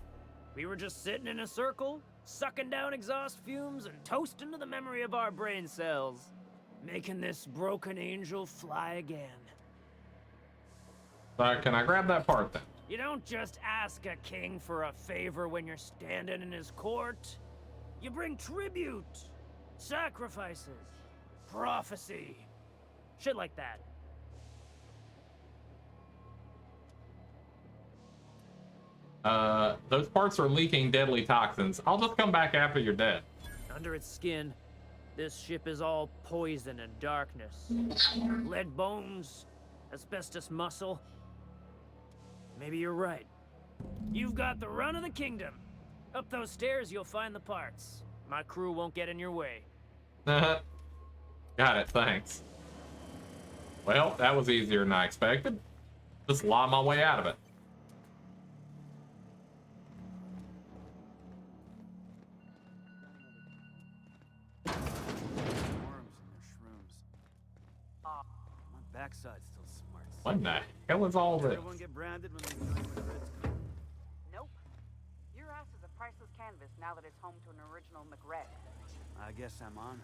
We were just sitting in a circle, sucking down exhaust fumes and toasting to the memory of our brain cells, making this broken angel fly again. Can I grab that part then? You don't just ask a king for a favor when you're standing in his court. You bring tribute, sacrifices, prophecy, shit like that. Those parts are leaking deadly toxins. I'll just come back after you're dead. Under its skin, this ship is all poison and darkness. Lead bones, asbestos muscle. Maybe you're right. You've got the run of the kingdom. Up those stairs, you'll find the parts. My crew won't get in your way. Got it, thanks. Well, that was easier than I expected. Just lob my way out of it. Worms and their shrooms. My backside's still smarts. What the hell is all this? Everyone get branded when they join with Red's crew. Nope. Your ass is a priceless canvas now that it's home to an original McRed. I guess I'm honored.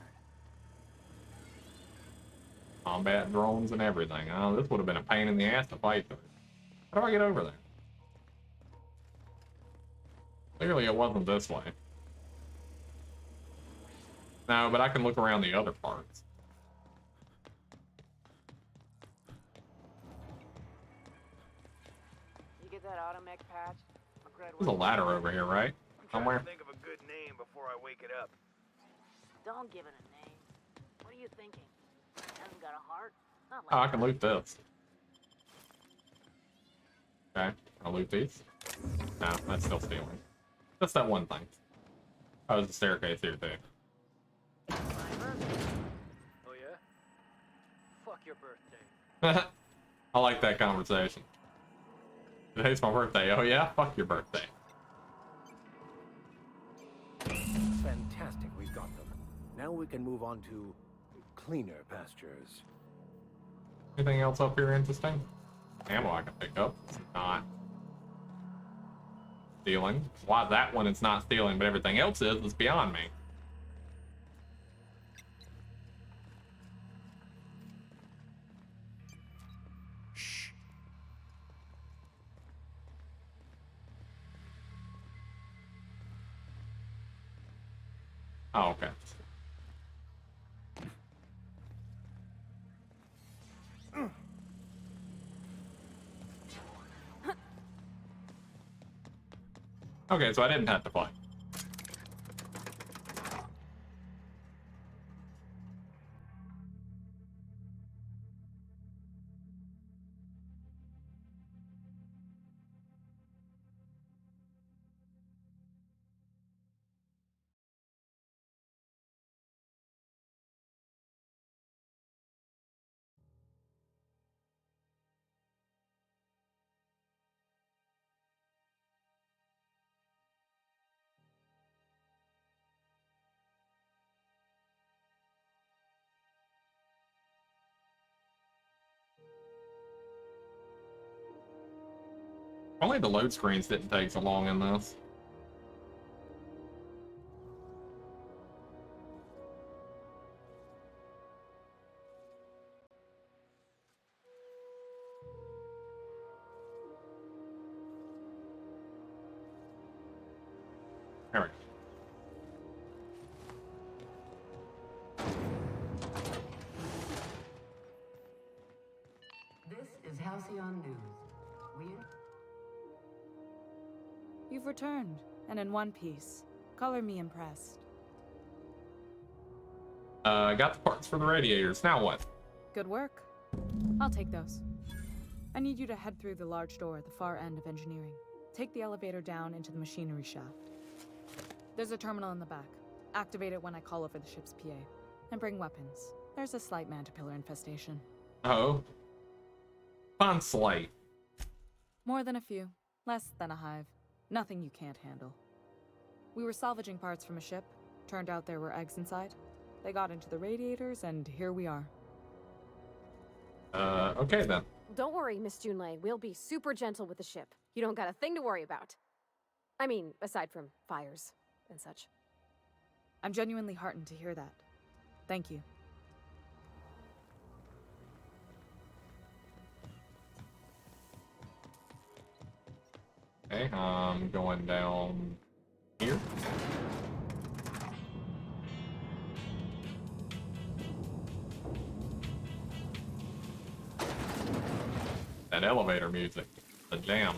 Combat drones and everything. Oh, this would have been a pain in the ass to fight through. How do I get over there? Clearly it wasn't this way. No, but I can look around the other parts. You get that automech patch? There's a ladder over here, right? Somewhere. Think of a good name before I wake it up. Don't give it a name. What are you thinking? Hasn't got a heart? Not like Oh, I can loot this. Okay, I'll loot these. No, that's still stealing. Just that one thing. Oh, there's a staircase here, too. Oh yeah? Fuck your birthday. I like that conversation. Today's my birthday. Oh yeah? Fuck your birthday. Fantastic, we've got them. Now we can move on to cleaner pastures. Anything else up here interesting? Ammo I can pick up. It's not stealing. Why that one it's not stealing, but everything else is beyond me. Shh. Oh, okay. Okay, so I didn't have to fight. Only the load screens didn't take so long in this. There we go. This is Halcyon News. You've returned, and in one piece. Color me impressed. Got the parts for the radiators. Now what? Good work. I'll take those. I need you to head through the large door at the far end of engineering. Take the elevator down into the machinery shaft. There's a terminal in the back. Activate it when I call over the ship's PA. And bring weapons. There's a slight mantipillar infestation. Oh. Fun slate. More than a few. Less than a hive. Nothing you can't handle. We were salvaging parts from a ship. Turned out there were eggs inside. They got into the radiators, and here we are. Okay then. Don't worry, Miss Junlei. We'll be super gentle with the ship. You don't got a thing to worry about. I mean, aside from fires and such. I'm genuinely heartened to hear that. Thank you. Okay, I'm going down here. That elevator music, the jam.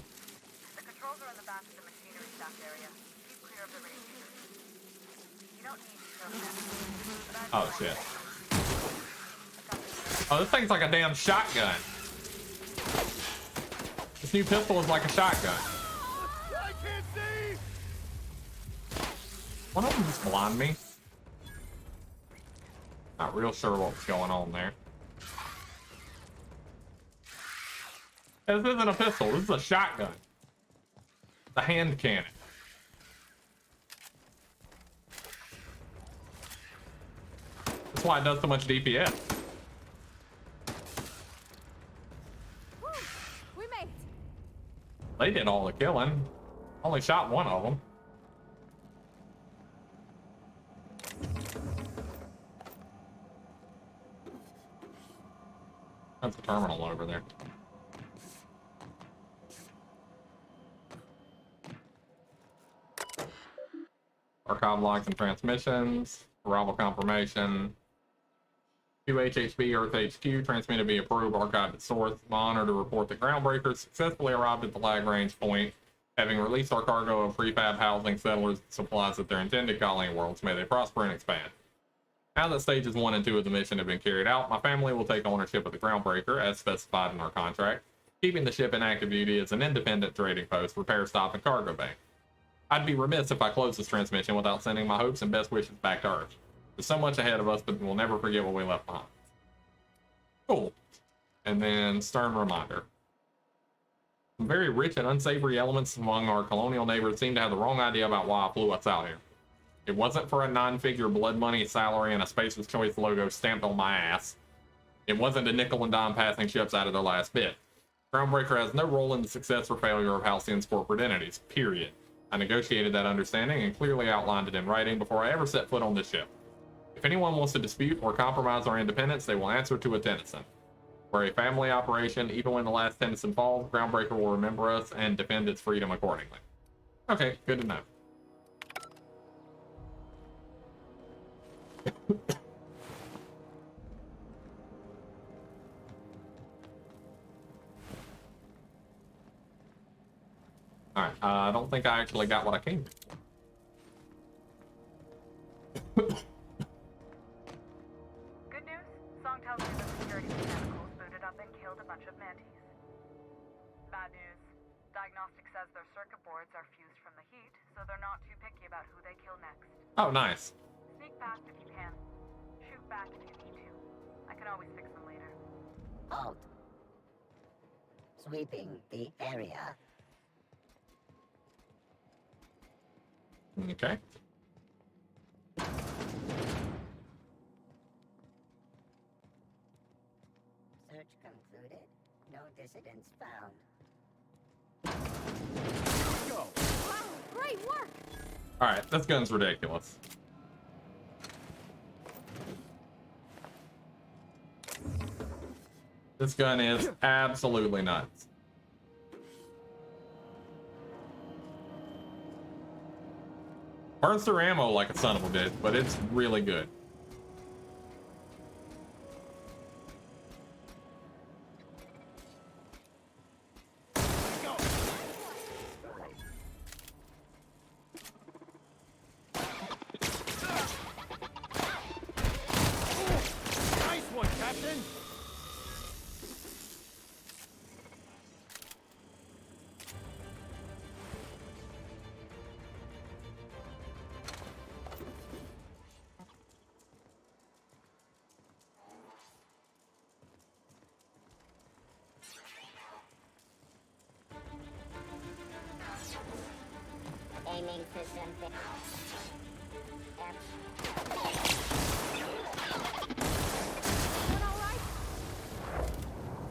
The controls are in the back of the machinery shaft area. Keep clear of the radiators. You don't need to show them. Oh shit. Oh, this thing's like a damn shotgun. This new pistol is like a shotgun. I can't see! One of them just blind me. Not real sure what was going on there. This isn't a pistol, this is a shotgun. The hand cannon. That's why it does so much DPS. Woo! We made it! They did all the killing. Only shot one of them. That's a terminal over there. Archive logs and transmissions. Arrival confirmation. QHHB Earth HQ, transmitted via approved archived at source. Honor to report that Groundbreakers successfully arrived at the Lagrange point, having released our cargo of prefab housing, settlers, and supplies at their intended colony worlds. May they prosper and expand. Now that stages 1 and 2 of the mission have been carried out, my family will take ownership of the Groundbreaker, as specified in our contract, keeping the ship in active duty as an independent trading post, repair stop, and cargo bank. I'd be remiss if I closed this transmission without sending my hopes and best wishes back to Earth. There's so much ahead of us, but we'll never forget what we left behind. Cool. And then, stern reminder. Some very rich and unsavory elements among our colonial neighbors seem to have the wrong idea about why I flew us out here. It wasn't for a 9-figure blood money salary and a Spacer's Choice logo stamped on my ass. It wasn't a nickel and dime passing ships out of their last bit. Groundbreaker has no role in the success or failure of Halcyon's corporate entities, period. I negotiated that understanding and clearly outlined it in writing before I ever set foot on this ship. If anyone wants to dispute or compromise our independence, they will answer to a Tennyson. We're a family operation. Even when the last Tennyson falls, Groundbreaker will remember us and defend its freedom accordingly. Okay, good to know. Alright, I don't think I actually got what I came for. Good news. Song tells me the security mechanicals booted up and killed a bunch of mantis. Bad news. Diagnostic says their circuit boards are fused from the heat, so they're not too picky about who they kill next. Oh, nice. Sneak past if you can. Shoot back if you need to. I can always fix them later. Halt. Sweeping the area. Okay. Search concluded. No dissidents found. Go. Wow, great work! Alright, this gun's ridiculous. This gun is absolutely nuts. Burns through ammo like a son of a bitch, but it's really good. Nice one, Captain! Aiming system failed.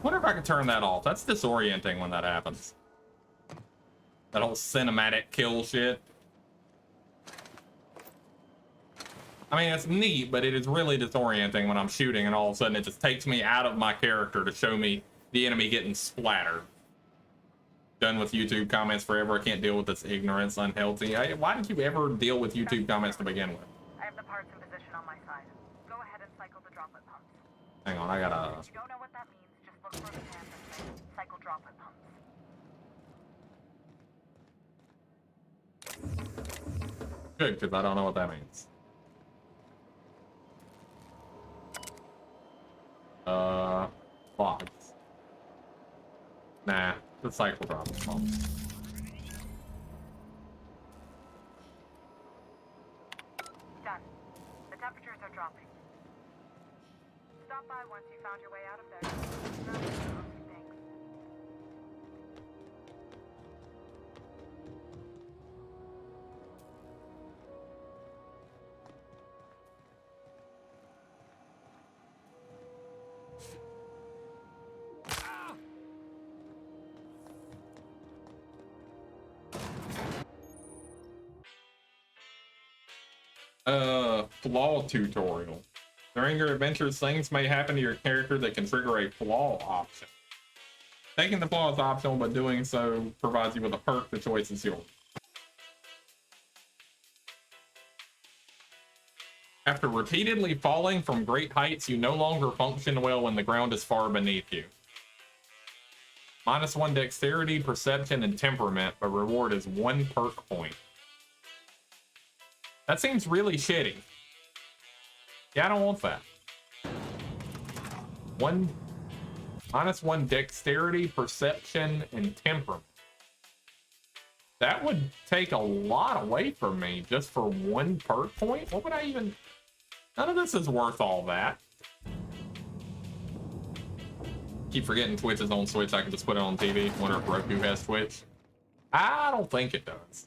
Wonder if I can turn that off. That's disorienting when that happens. That whole cinematic kill shit. I mean, it's neat, but it is really disorienting when I'm shooting and all of a sudden it just takes me out of my character to show me the enemy getting splattered. Done with YouTube comments forever. I can't deal with this ignorance, unhealthy. Why did you ever deal with YouTube comments to begin with? I have the parts in position on my side. Go ahead and cycle the droplet pumps. Hang on, I gotta... If you don't know what that means, just look for the command that says cycle droplet pumps. Good, because I don't know what that means. Logs. Nah, the cycle droplet pumps. Done. The temperatures are dropping. Stop by once you found your way out of there. Thanks. Flaw tutorial. During your adventures, things may happen to your character that can trigger a flaw option. Taking the flaw is optional, but doing so provides you with a perk. The choice is yours. After repeatedly falling from great heights, you no longer function well when the ground is far beneath you. -1 dexterity, perception, and temperament, but reward is 1 perk point. That seems really shitty. Yeah, I don't want that. -1 dexterity, perception, and temperament. That would take a lot away from me just for 1 perk point. What would I even... None of this is worth all that. Keep forgetting Twitch is on Switch. I can just put it on TV. Wonder if Roku has Twitch. I don't think it does.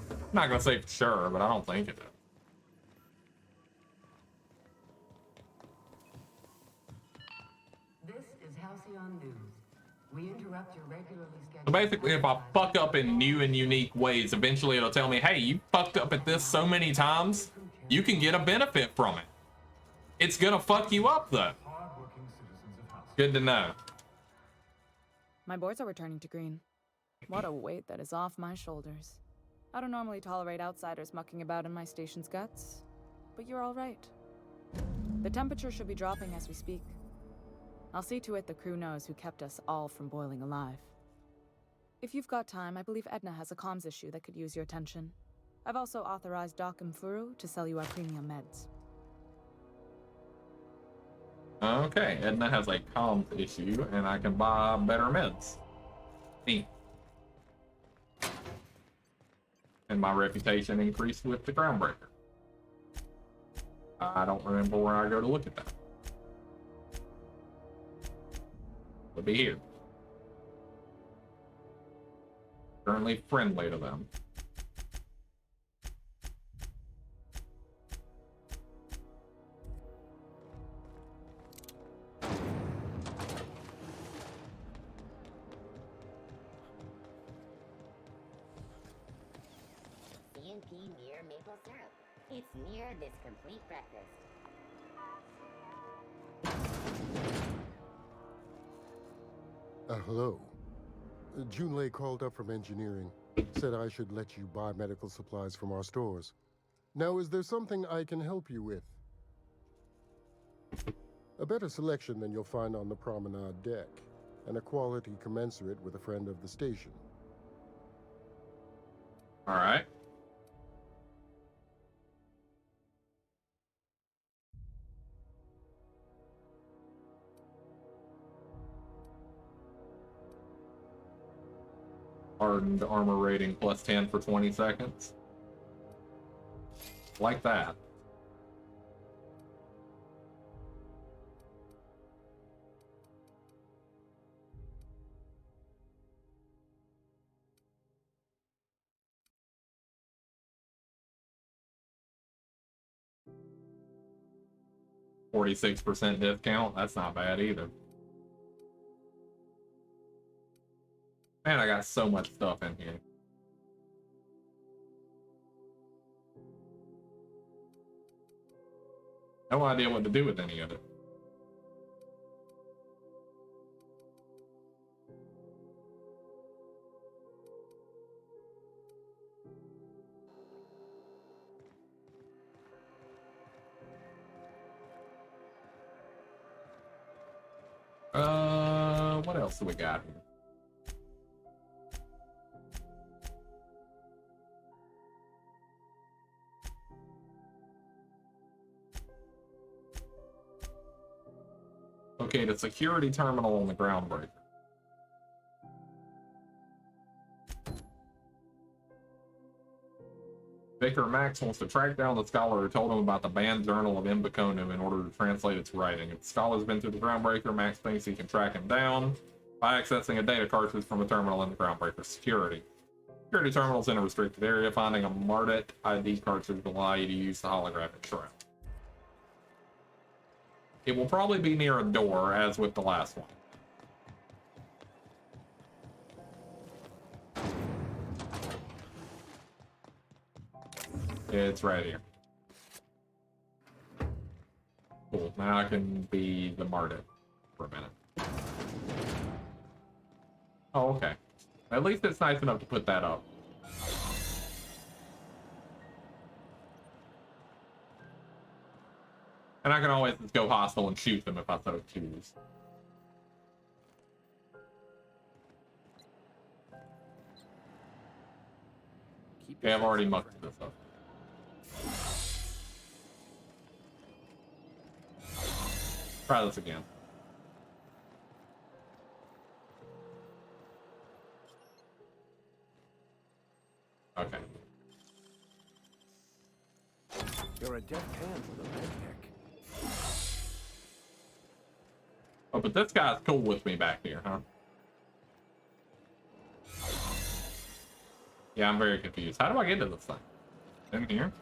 I'm not gonna say for sure, but I don't think it does. This is Halcyon News. We interrupt your regularly scheduled... So basically, if I fuck up in new and unique ways, eventually it'll tell me, hey, you fucked up at this so many times, you can get a benefit from it. It's gonna fuck you up, though. Good to know. My boards are returning to green. What a weight that is off my shoulders. I don't normally tolerate outsiders mucking about in my station's guts, but you're all right. The temperature should be dropping as we speak. I'll see to it the crew knows who kept us all from boiling alive. If you've got time, I believe Edna has a comms issue that could use your attention. I've also authorized Doc and Furu to sell you our premium meds. Okay, Edna has a comms issue, and I can buy better meds. Neat. And my reputation increased with the Groundbreaker. I don't remember where I go to look at that. It'll be here. Currently friendly to them. CNP near maple syrup. It's near this complete breakfast. Hello. Junlei called up from engineering. Said I should let you buy medical supplies from our stores. Now, is there something I can help you with? A better selection than you'll find on the promenade deck, and a quality commensurate with a friend of the station. All right. Hardened armor rating +10 for 20 seconds. Like that. %46 discount. That's not bad either. Man, I got so much stuff in here. No idea what to do with any of it. What else do we got here? Okay, the security terminal on the Groundbreaker. Vicar Max wants to track down the scholar who told him about the banned journal of Mbakonu in order to translate its writing. If the scholar's been through the Groundbreaker, Max thinks he can track him down by accessing a data cartridge from a terminal in the Groundbreaker security. Security terminal's in a restricted area. Finding a Mardet ID cartridge will allow you to use the holographic shroud. It will probably be near a door, as with the last one. It's right here. Cool. Now I can be the Martin for a minute. Oh, okay. At least it's nice enough to put that up. And I can always just go hostile and shoot them if I so choose. Okay, I've already mucked this up. Try this again. Okay. You're a deft hand with a med tech. Oh, but this guy's cool with me back here, huh? Yeah, I'm very confused. How do I get to this thing? In here?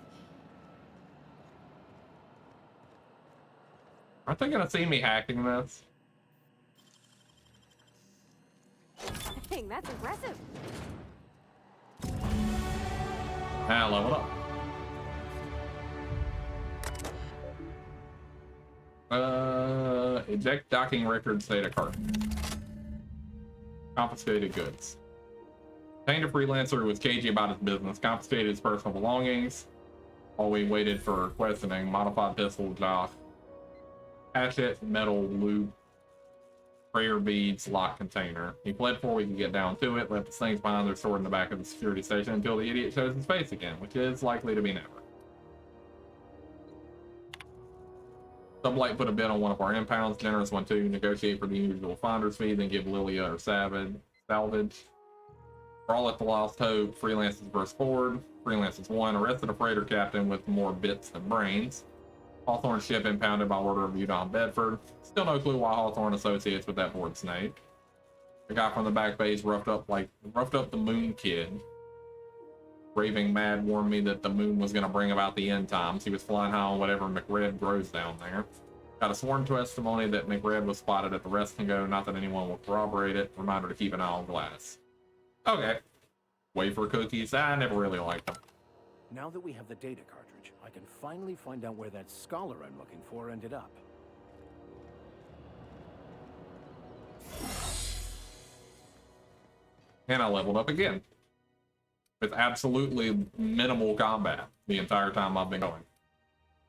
Aren't they gonna see me hacking this? Dang, that's impressive. Ah, level up. Eject docking records data card. Confiscated goods. Obtained a freelancer who was cagey about his business, confiscated his personal belongings while we waited for questioning. Modified pistol, jock, hatchet, metal loop, prayer beads, lock container. He fled before we could get down to it, left his things behind their sword in the back of the security station until the idiot shows his face again, which is likely to be never. Sublight put a bid on one of our impounds, generous one too, negotiate for the usual finder's fee, then give Lilia or salvage. Brawl at the Lost Hope, freelancers versus Ford. Freelancers 1, arrested a freighter captain with more bits than brains. Hawthorne ship impounded by order of Udon Bedford. Still no clue why Hawthorne associates with that board snake. The guy from the back base roughed up the Moon Kid. Raving Mad warned me that the moon was going to bring about the end times. He was flying high on whatever McRed grows down there. Got a sworn testimony that McRed was spotted at the rest and go, not that anyone will corroborate it. Reminder to keep an eye on glass. Okay. Wafer cookies. I never really liked them. Now that we have the data cartridge, I can finally find out where that scholar I'm looking for ended up. And I leveled up again. With absolutely minimal combat the entire time I've been going.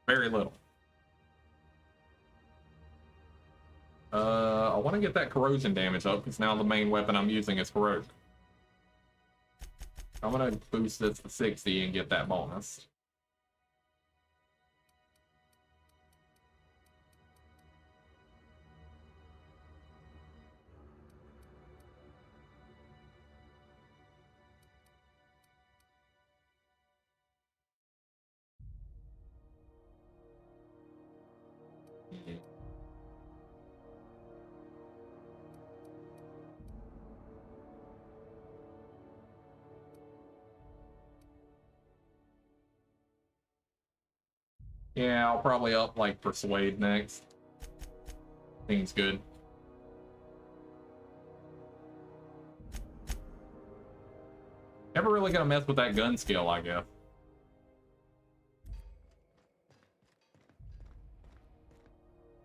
Very little. I want to get that corrosion damage up because now the main weapon I'm using is corrosion. I'm going to boost this to 60 and get that bonus. Yeah, I'll probably up like Persuade next. Seems good. Never really gonna mess with that gun skill, I guess.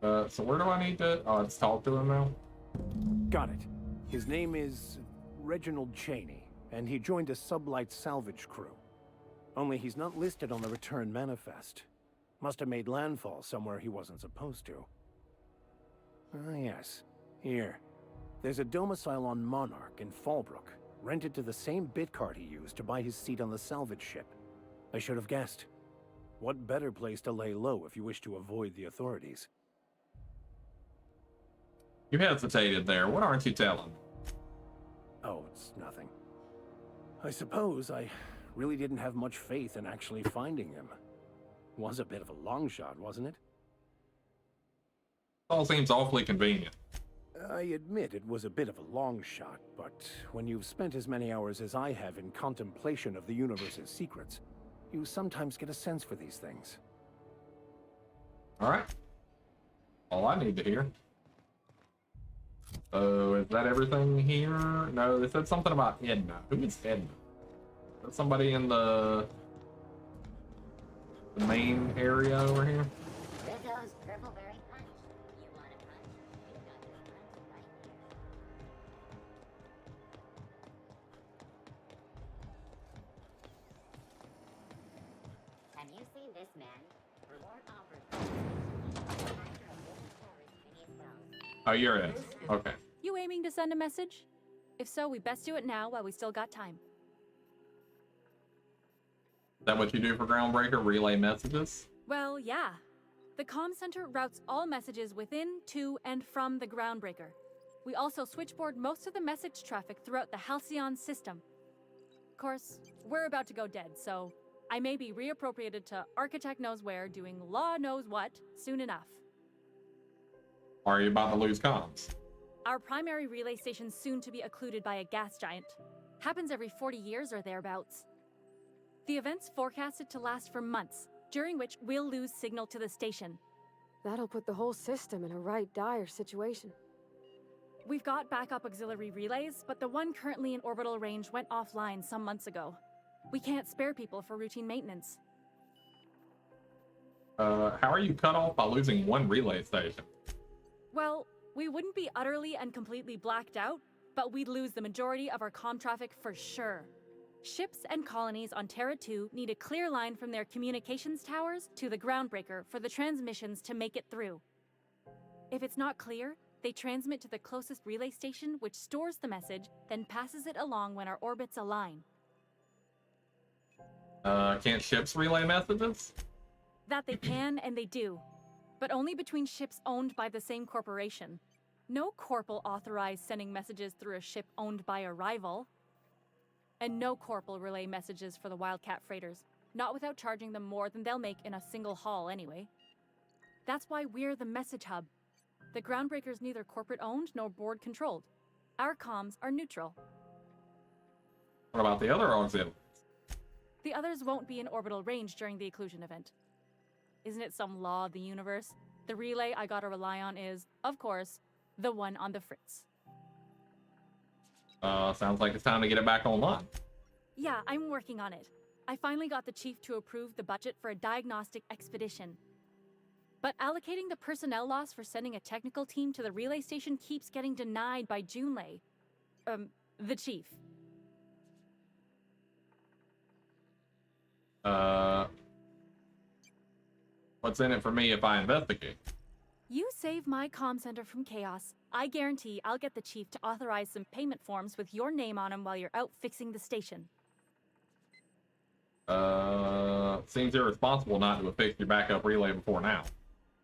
So where do I need to... Oh, let's talk to him now. Got it. His name is Reginald Cheney, and he joined a sublight salvage crew. Only he's not listed on the return manifest. Must have made landfall somewhere he wasn't supposed to. Ah, yes. Here. There's a domicile on Monarch in Fallbrook, rented to the same bit card he used to buy his seat on the salvage ship. I should have guessed. What better place to lay low if you wish to avoid the authorities? You hesitated there. What aren't you telling? Oh, it's nothing. I suppose I really didn't have much faith in actually finding him. Was a bit of a long shot, wasn't it? All seems awfully convenient. I admit it was a bit of a long shot, but when you've spent as many hours as I have in contemplation of the universe's secrets, you sometimes get a sense for these things. Alright. All I need to hear. So, is that everything here? No, they said something about Edna. Who is Edna? Is that somebody in the main area over here? Rizzo's Purpleberry Punch. You want a punch? We've got the punch right here. Have you seen this man? Reward offered. Oh, you're in. Okay. You aiming to send a message? If so, we best do it now while we still got time. Is that what you do for Groundbreaker? Relay messages? Well, yeah. The comm center routes all messages within, to, and from the Groundbreaker. We also switchboard most of the message traffic throughout the Halcyon system. Of course, we're about to go dead, so I may be reappropriated to Architect Knows Where doing Law Knows What soon enough. Are you about to lose comms? Our primary relay station's soon to be occluded by a gas giant. Happens every 40 years or thereabouts. The event's forecasted to last for months, during which we'll lose signal to the station. That'll put the whole system in a right dire situation. We've got backup auxiliary relays, but the one currently in orbital range went offline some months ago. We can't spare people for routine maintenance. How are you cut off by losing one relay station? Well, we wouldn't be utterly and completely blacked out, but we'd lose the majority of our comm traffic for sure. Ships and colonies on Terra 2 need a clear line from their communications towers to the Groundbreaker for the transmissions to make it through. If it's not clear, they transmit to the closest relay station, which stores the message, then passes it along when our orbits align. Can't ships relay messages? That they can, and they do. But only between ships owned by the same corporation. No corp will authorize sending messages through a ship owned by a rival. And no corp will relay messages for the Wildcat freighters, not without charging them more than they'll make in a single haul anyway. That's why we're the message hub. The Groundbreaker's neither corporate owned nor board controlled. Our comms are neutral. What about the other auxiliaries? The others won't be in orbital range during the occlusion event. Isn't it some law of the universe? The relay I gotta rely on is, of course, the one on the Fritz. Sounds like it's time to get it back online. Yeah, I'm working on it. I finally got the chief to approve the budget for a diagnostic expedition. But allocating the personnel loss for sending a technical team to the relay station keeps getting denied by Junlei. The chief. What's in it for me if I investigate? You save my comm center from chaos. I guarantee I'll get the chief to authorize some payment forms with your name on them while you're out fixing the station. Seems irresponsible not to have fixed your backup relay before now.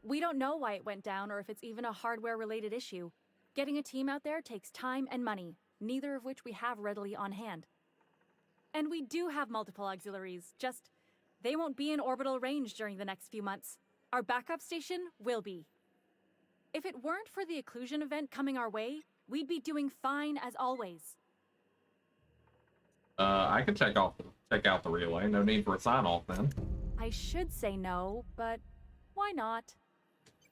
We don't know why it went down or if it's even a hardware-related issue. Getting a team out there takes time and money, neither of which we have readily on hand. And we do have multiple auxiliaries, just they won't be in orbital range during the next few months. Our backup station will be. If it weren't for the occlusion event coming our way, we'd be doing fine as always. I can check out the relay. No need for a sign-off then. I should say no, but why not?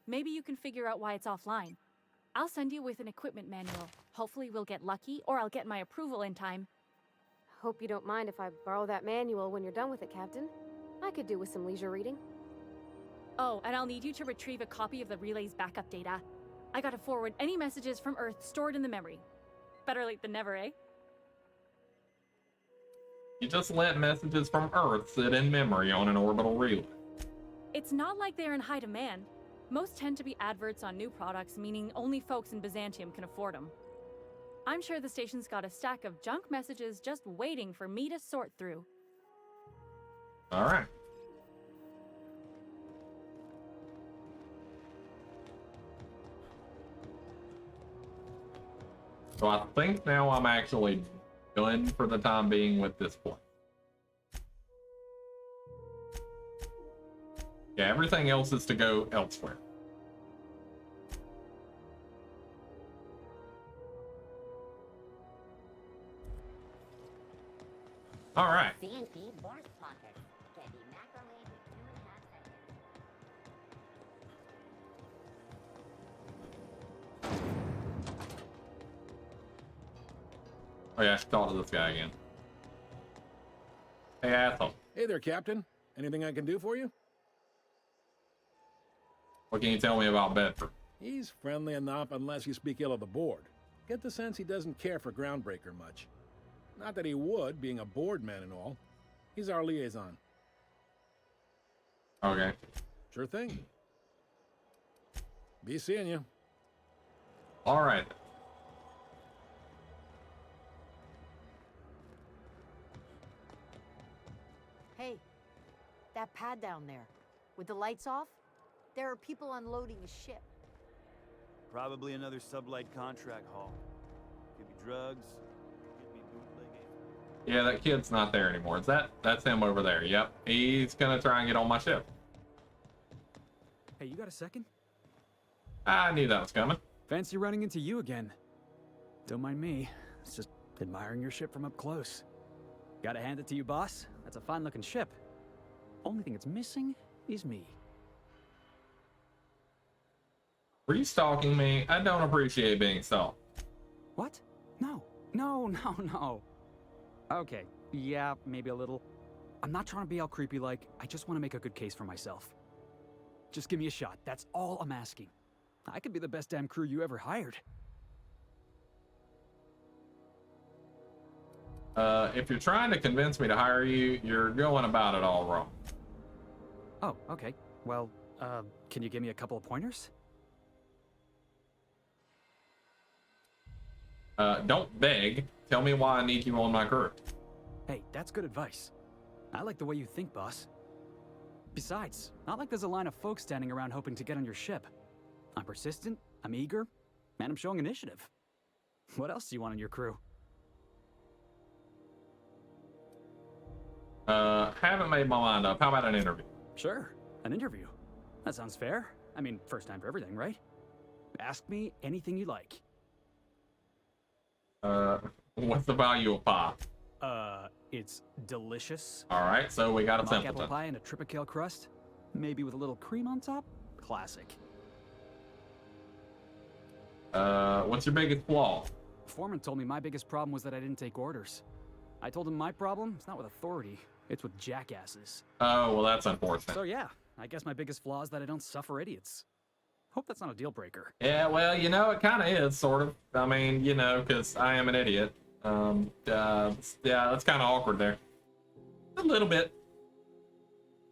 Maybe you can figure out why it's offline. I'll send you with an equipment manual. Hopefully we'll get lucky, or I'll get my approval in time. Hope you don't mind if I borrow that manual when you're done with it, Captain. I could do with some leisure reading. Oh, and I'll need you to retrieve a copy of the relay's backup data. I gotta forward any messages from Earth stored in the memory. Better late than never, eh? You just let messages from Earth sit in memory on an orbital relay. It's not like they're in high demand. Most tend to be adverts on new products, meaning only folks in Byzantium can afford them. I'm sure the station's got a stack of junk messages just waiting for me to sort through. All right. So I think now I'm actually done for the time being with this point. Yeah, everything else is to go elsewhere. All right. CNP Borst Pocket can be macrolayed with 2.5 seconds. Oh yeah, I should talk to this guy again. Hey, asshole. Hey there, Captain. Anything I can do for you? What can you tell me about Bedford? He's friendly enough unless you speak ill of the board. Get the sense he doesn't care for Groundbreaker much. Not that he would, being a board man and all. He's our liaison. Okay. Sure thing. Be seeing you. All right. Hey, that pad down there, with the lights off, there are people unloading a ship. Probably another sublight contract haul. Could be drugs, could be bootlegging. Yeah, that kid's not there anymore. That's him over there. Yep. He's gonna try and get on my ship. Hey, you got a second? I knew that was coming. Fancy running into you again. Don't mind me. It's just admiring your ship from up close. Gotta hand it to you, boss. That's a fine-looking ship. Only thing it's missing is me. Were you stalking me? I don't appreciate being stalked. What? No. No. Okay, yeah, maybe a little. I'm not trying to be all creepy like. I just want to make a good case for myself. Just give me a shot. That's all I'm asking. I could be the best damn crew you ever hired. If you're trying to convince me to hire you, you're going about it all wrong. Oh, okay. Well, can you give me a couple of pointers? Don't beg. Tell me why I need you on my crew. Hey, that's good advice. I like the way you think, boss. Besides, not like there's a line of folks standing around hoping to get on your ship. I'm persistent, I'm eager, and I'm showing initiative. What else do you want on your crew? Haven't made my mind up. How about an interview? Sure, an interview. That sounds fair. I mean, first time for everything, right? Ask me anything you like. What's the value of pie? It's delicious. All right, so we got a Mock simpleton. apple pie and a tripicale crust, maybe with a little cream on top. Classic. What's your biggest flaw? Foreman told me my biggest problem was that I didn't take orders. I told him my problem is not with authority, it's with jackasses. Oh, well, that's unfortunate. So yeah, I guess my biggest flaw is that I don't suffer idiots. Hope that's not a deal breaker. Yeah, well, you know, it kind of is, sort of. I mean, you know, because I am an idiot. Yeah, that's kind of awkward there. A little bit.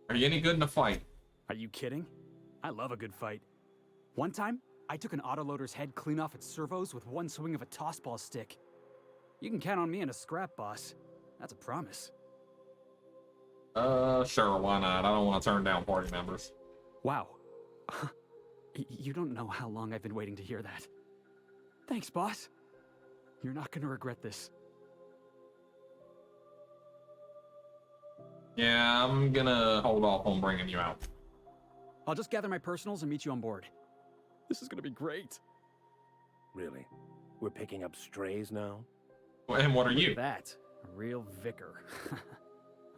Are you any good in a fight? Are you kidding? I love a good fight. One time, I took an autoloader's head clean off its servos with one swing of a tossball stick. You can count on me in a scrap, boss. That's a promise. Sure, why not? I don't want to turn down party members. Wow. You don't know how long I've been waiting to hear that. Thanks, boss. You're not gonna regret this. Yeah, I'm gonna hold off on bringing you out. I'll just gather my personals and meet you on board. This is gonna be great. Really? We're picking up strays now? And what are you? Look at that. A real vicar.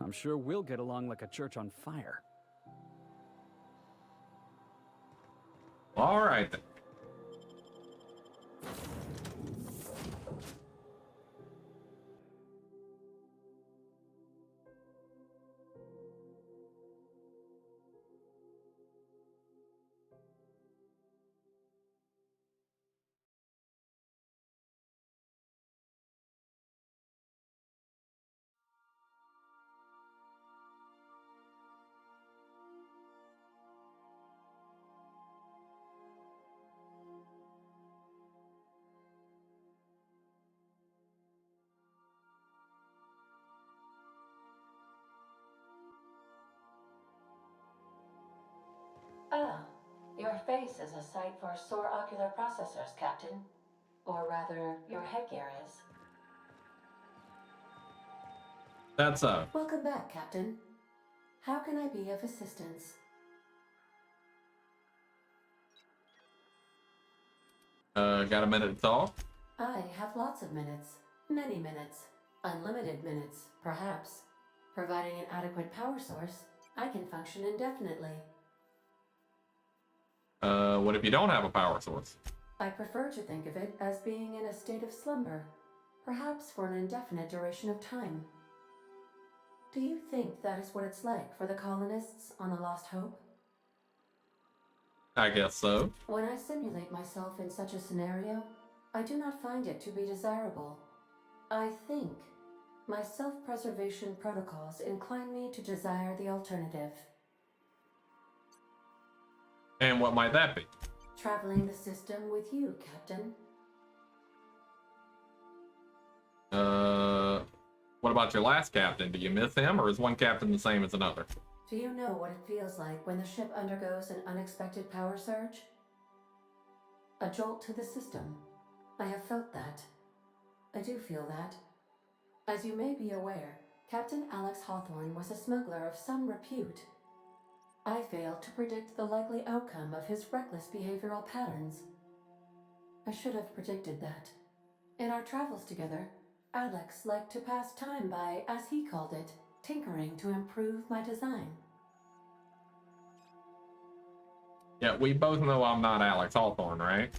I'm sure we'll get along like a church on fire. All right, then. Ah, your face is a sight for sore ocular processors, Captain. Or rather, your headgear is. That's Welcome back, Captain. How can I be of assistance? Got a minute to talk? I have lots of minutes. Many minutes. Unlimited minutes, perhaps. Providing an adequate power source, I can function indefinitely. What if you don't have a power source? I prefer to think of it as being in a state of slumber, perhaps for an indefinite duration of time. Do you think that is what it's like for the colonists on the Lost Hope? I guess so. When I simulate myself in such a scenario, I do not find it to be desirable. I think my self-preservation protocols incline me to desire the alternative. And what might that be? Traveling the system with you, Captain. What about your last captain? Do you miss him, or is one captain the same as another? Do you know what it feels like when the ship undergoes an unexpected power surge? A jolt to the system. I have felt that. I do feel that. As you may be aware, Captain Alex Hawthorne was a smuggler of some repute. I failed to predict the likely outcome of his reckless behavioral patterns. I should have predicted that. In our travels together, Alex liked to pass time by, as he called it, tinkering to improve my design. Yeah, we both know I'm not Alex Hawthorne, right?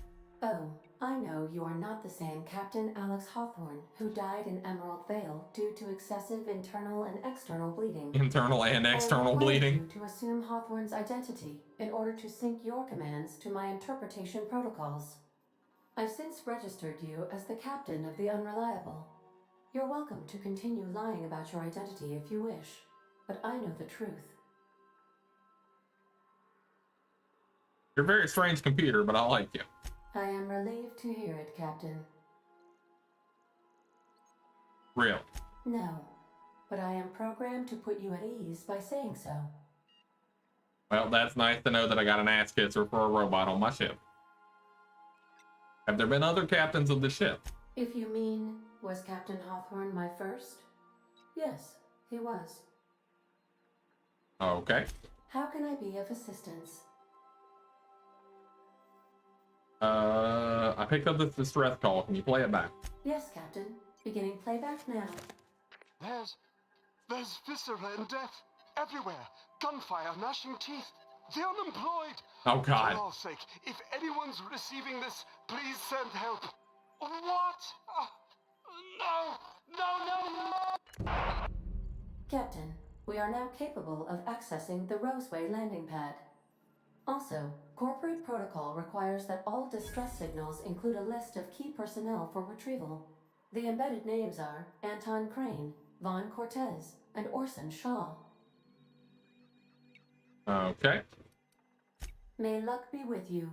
Oh, I know you are not the same Captain Alex Hawthorne who died in Emerald Vale due to excessive internal and external bleeding. Internal and external bleeding. I required you to assume Hawthorne's identity in order to sync your commands to my interpretation protocols. I've since registered you as the captain of the Unreliable. You're welcome to continue lying about your identity if you wish, but I know the truth. You're a very strange computer, but I like you. I am relieved to hear it, Captain. Real. No, but I am programmed to put you at ease by saying so. Well, that's nice to know that I got an ass kisser for a robot on my ship. Have there been other captains of the ship? If you mean, was Captain Hawthorne my first? Yes, he was. Okay. How can I be of assistance? I picked up this distress call. Can you play it back? Yes, Captain. Beginning playback now. There's viscera and death everywhere. Gunfire, gnashing teeth. The unemployed. Oh, God. For Allah's sake, if anyone's receiving this, please send help. What? No! Captain, we are now capable of accessing the Roseway landing pad. Also, corporate protocol requires that all distress signals include a list of key personnel for retrieval. The embedded names are Anton Crane, Vaughn Cortez, and Orson Shaw. Okay. May luck be with you.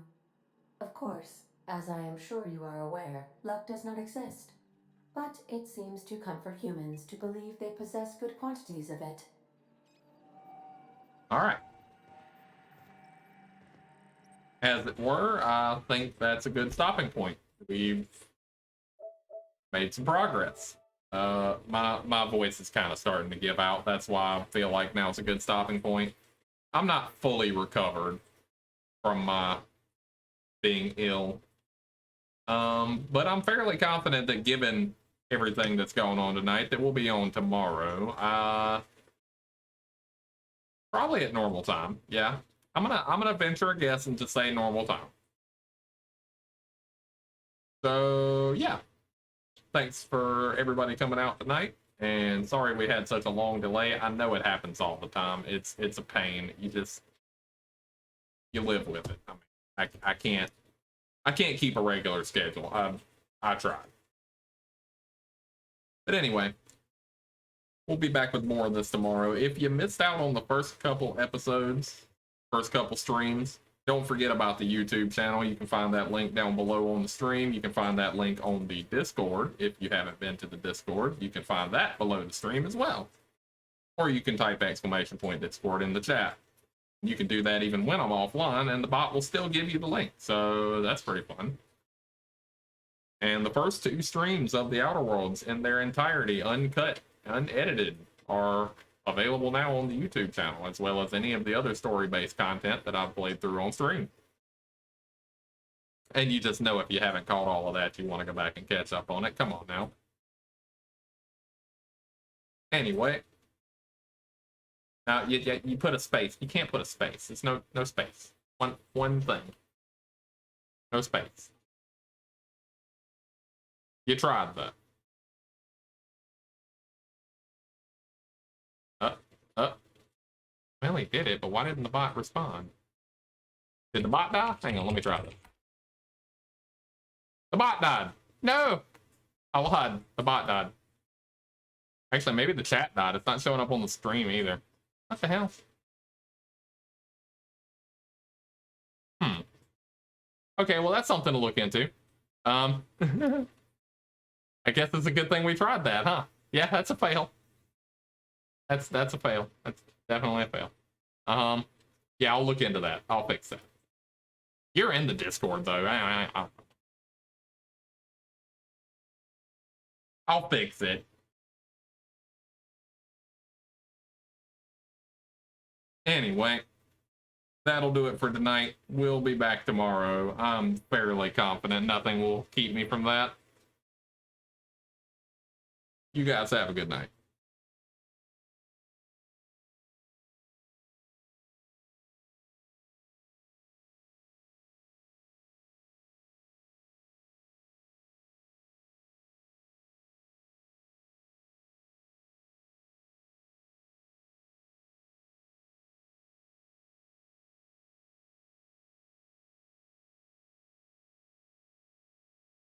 Of course, as I am sure you are aware, luck does not exist. But it seems to comfort humans to believe they possess good quantities of it. All right. As it were, I think that's a good stopping point. We've made some progress. My voice is kind of starting to give out. That's why I feel like now's a good stopping point. I'm not fully recovered from my being ill. But I'm fairly confident that given everything that's going on tonight, that we'll be on tomorrow. Probably at normal time. Yeah. I'm gonna venture a guess and just say normal time. So yeah. Thanks for everybody coming out tonight. And sorry we had such a long delay. I know it happens all the time. It's a pain. You live with it. I mean, I can't keep a regular schedule. I tried. But anyway, we'll be back with more of this tomorrow. If you missed out on the first couple episodes, first couple streams, don't forget about the YouTube channel. You can find that link down below on the stream. You can find that link on the Discord. If you haven't been to the Discord, you can find that below the stream as well. Or you can type !Discord in the chat. You can do that even when I'm offline, and the bot will still give you the link. So that's pretty fun. And the first two streams of the Outer Worlds in their entirety, uncut, unedited, are available now on the YouTube channel, as well as any of the other story-based content that I've played through on stream. And you just know if you haven't caught all of that, you want to go back and catch up on it. Come on now. Anyway. Now, you put a space. You can't put a space. There's no space. One thing. No space. You tried, though. Well, he did it, but why didn't the bot respond? Did the bot die? Hang on, let me try this. The bot died. No! I lied. The bot died. Actually, maybe the chat died. It's not showing up on the stream either. What the hell? Okay, well, that's something to look into. I guess it's a good thing we tried that, huh? Yeah, that's a fail. That's a fail. That's definitely a fail. Yeah, I'll look into that. I'll fix that. You're in the Discord though. I'll fix it. Anyway, that'll do it for tonight. We'll be back tomorrow. I'm fairly confident nothing will keep me from that. You guys have a good night.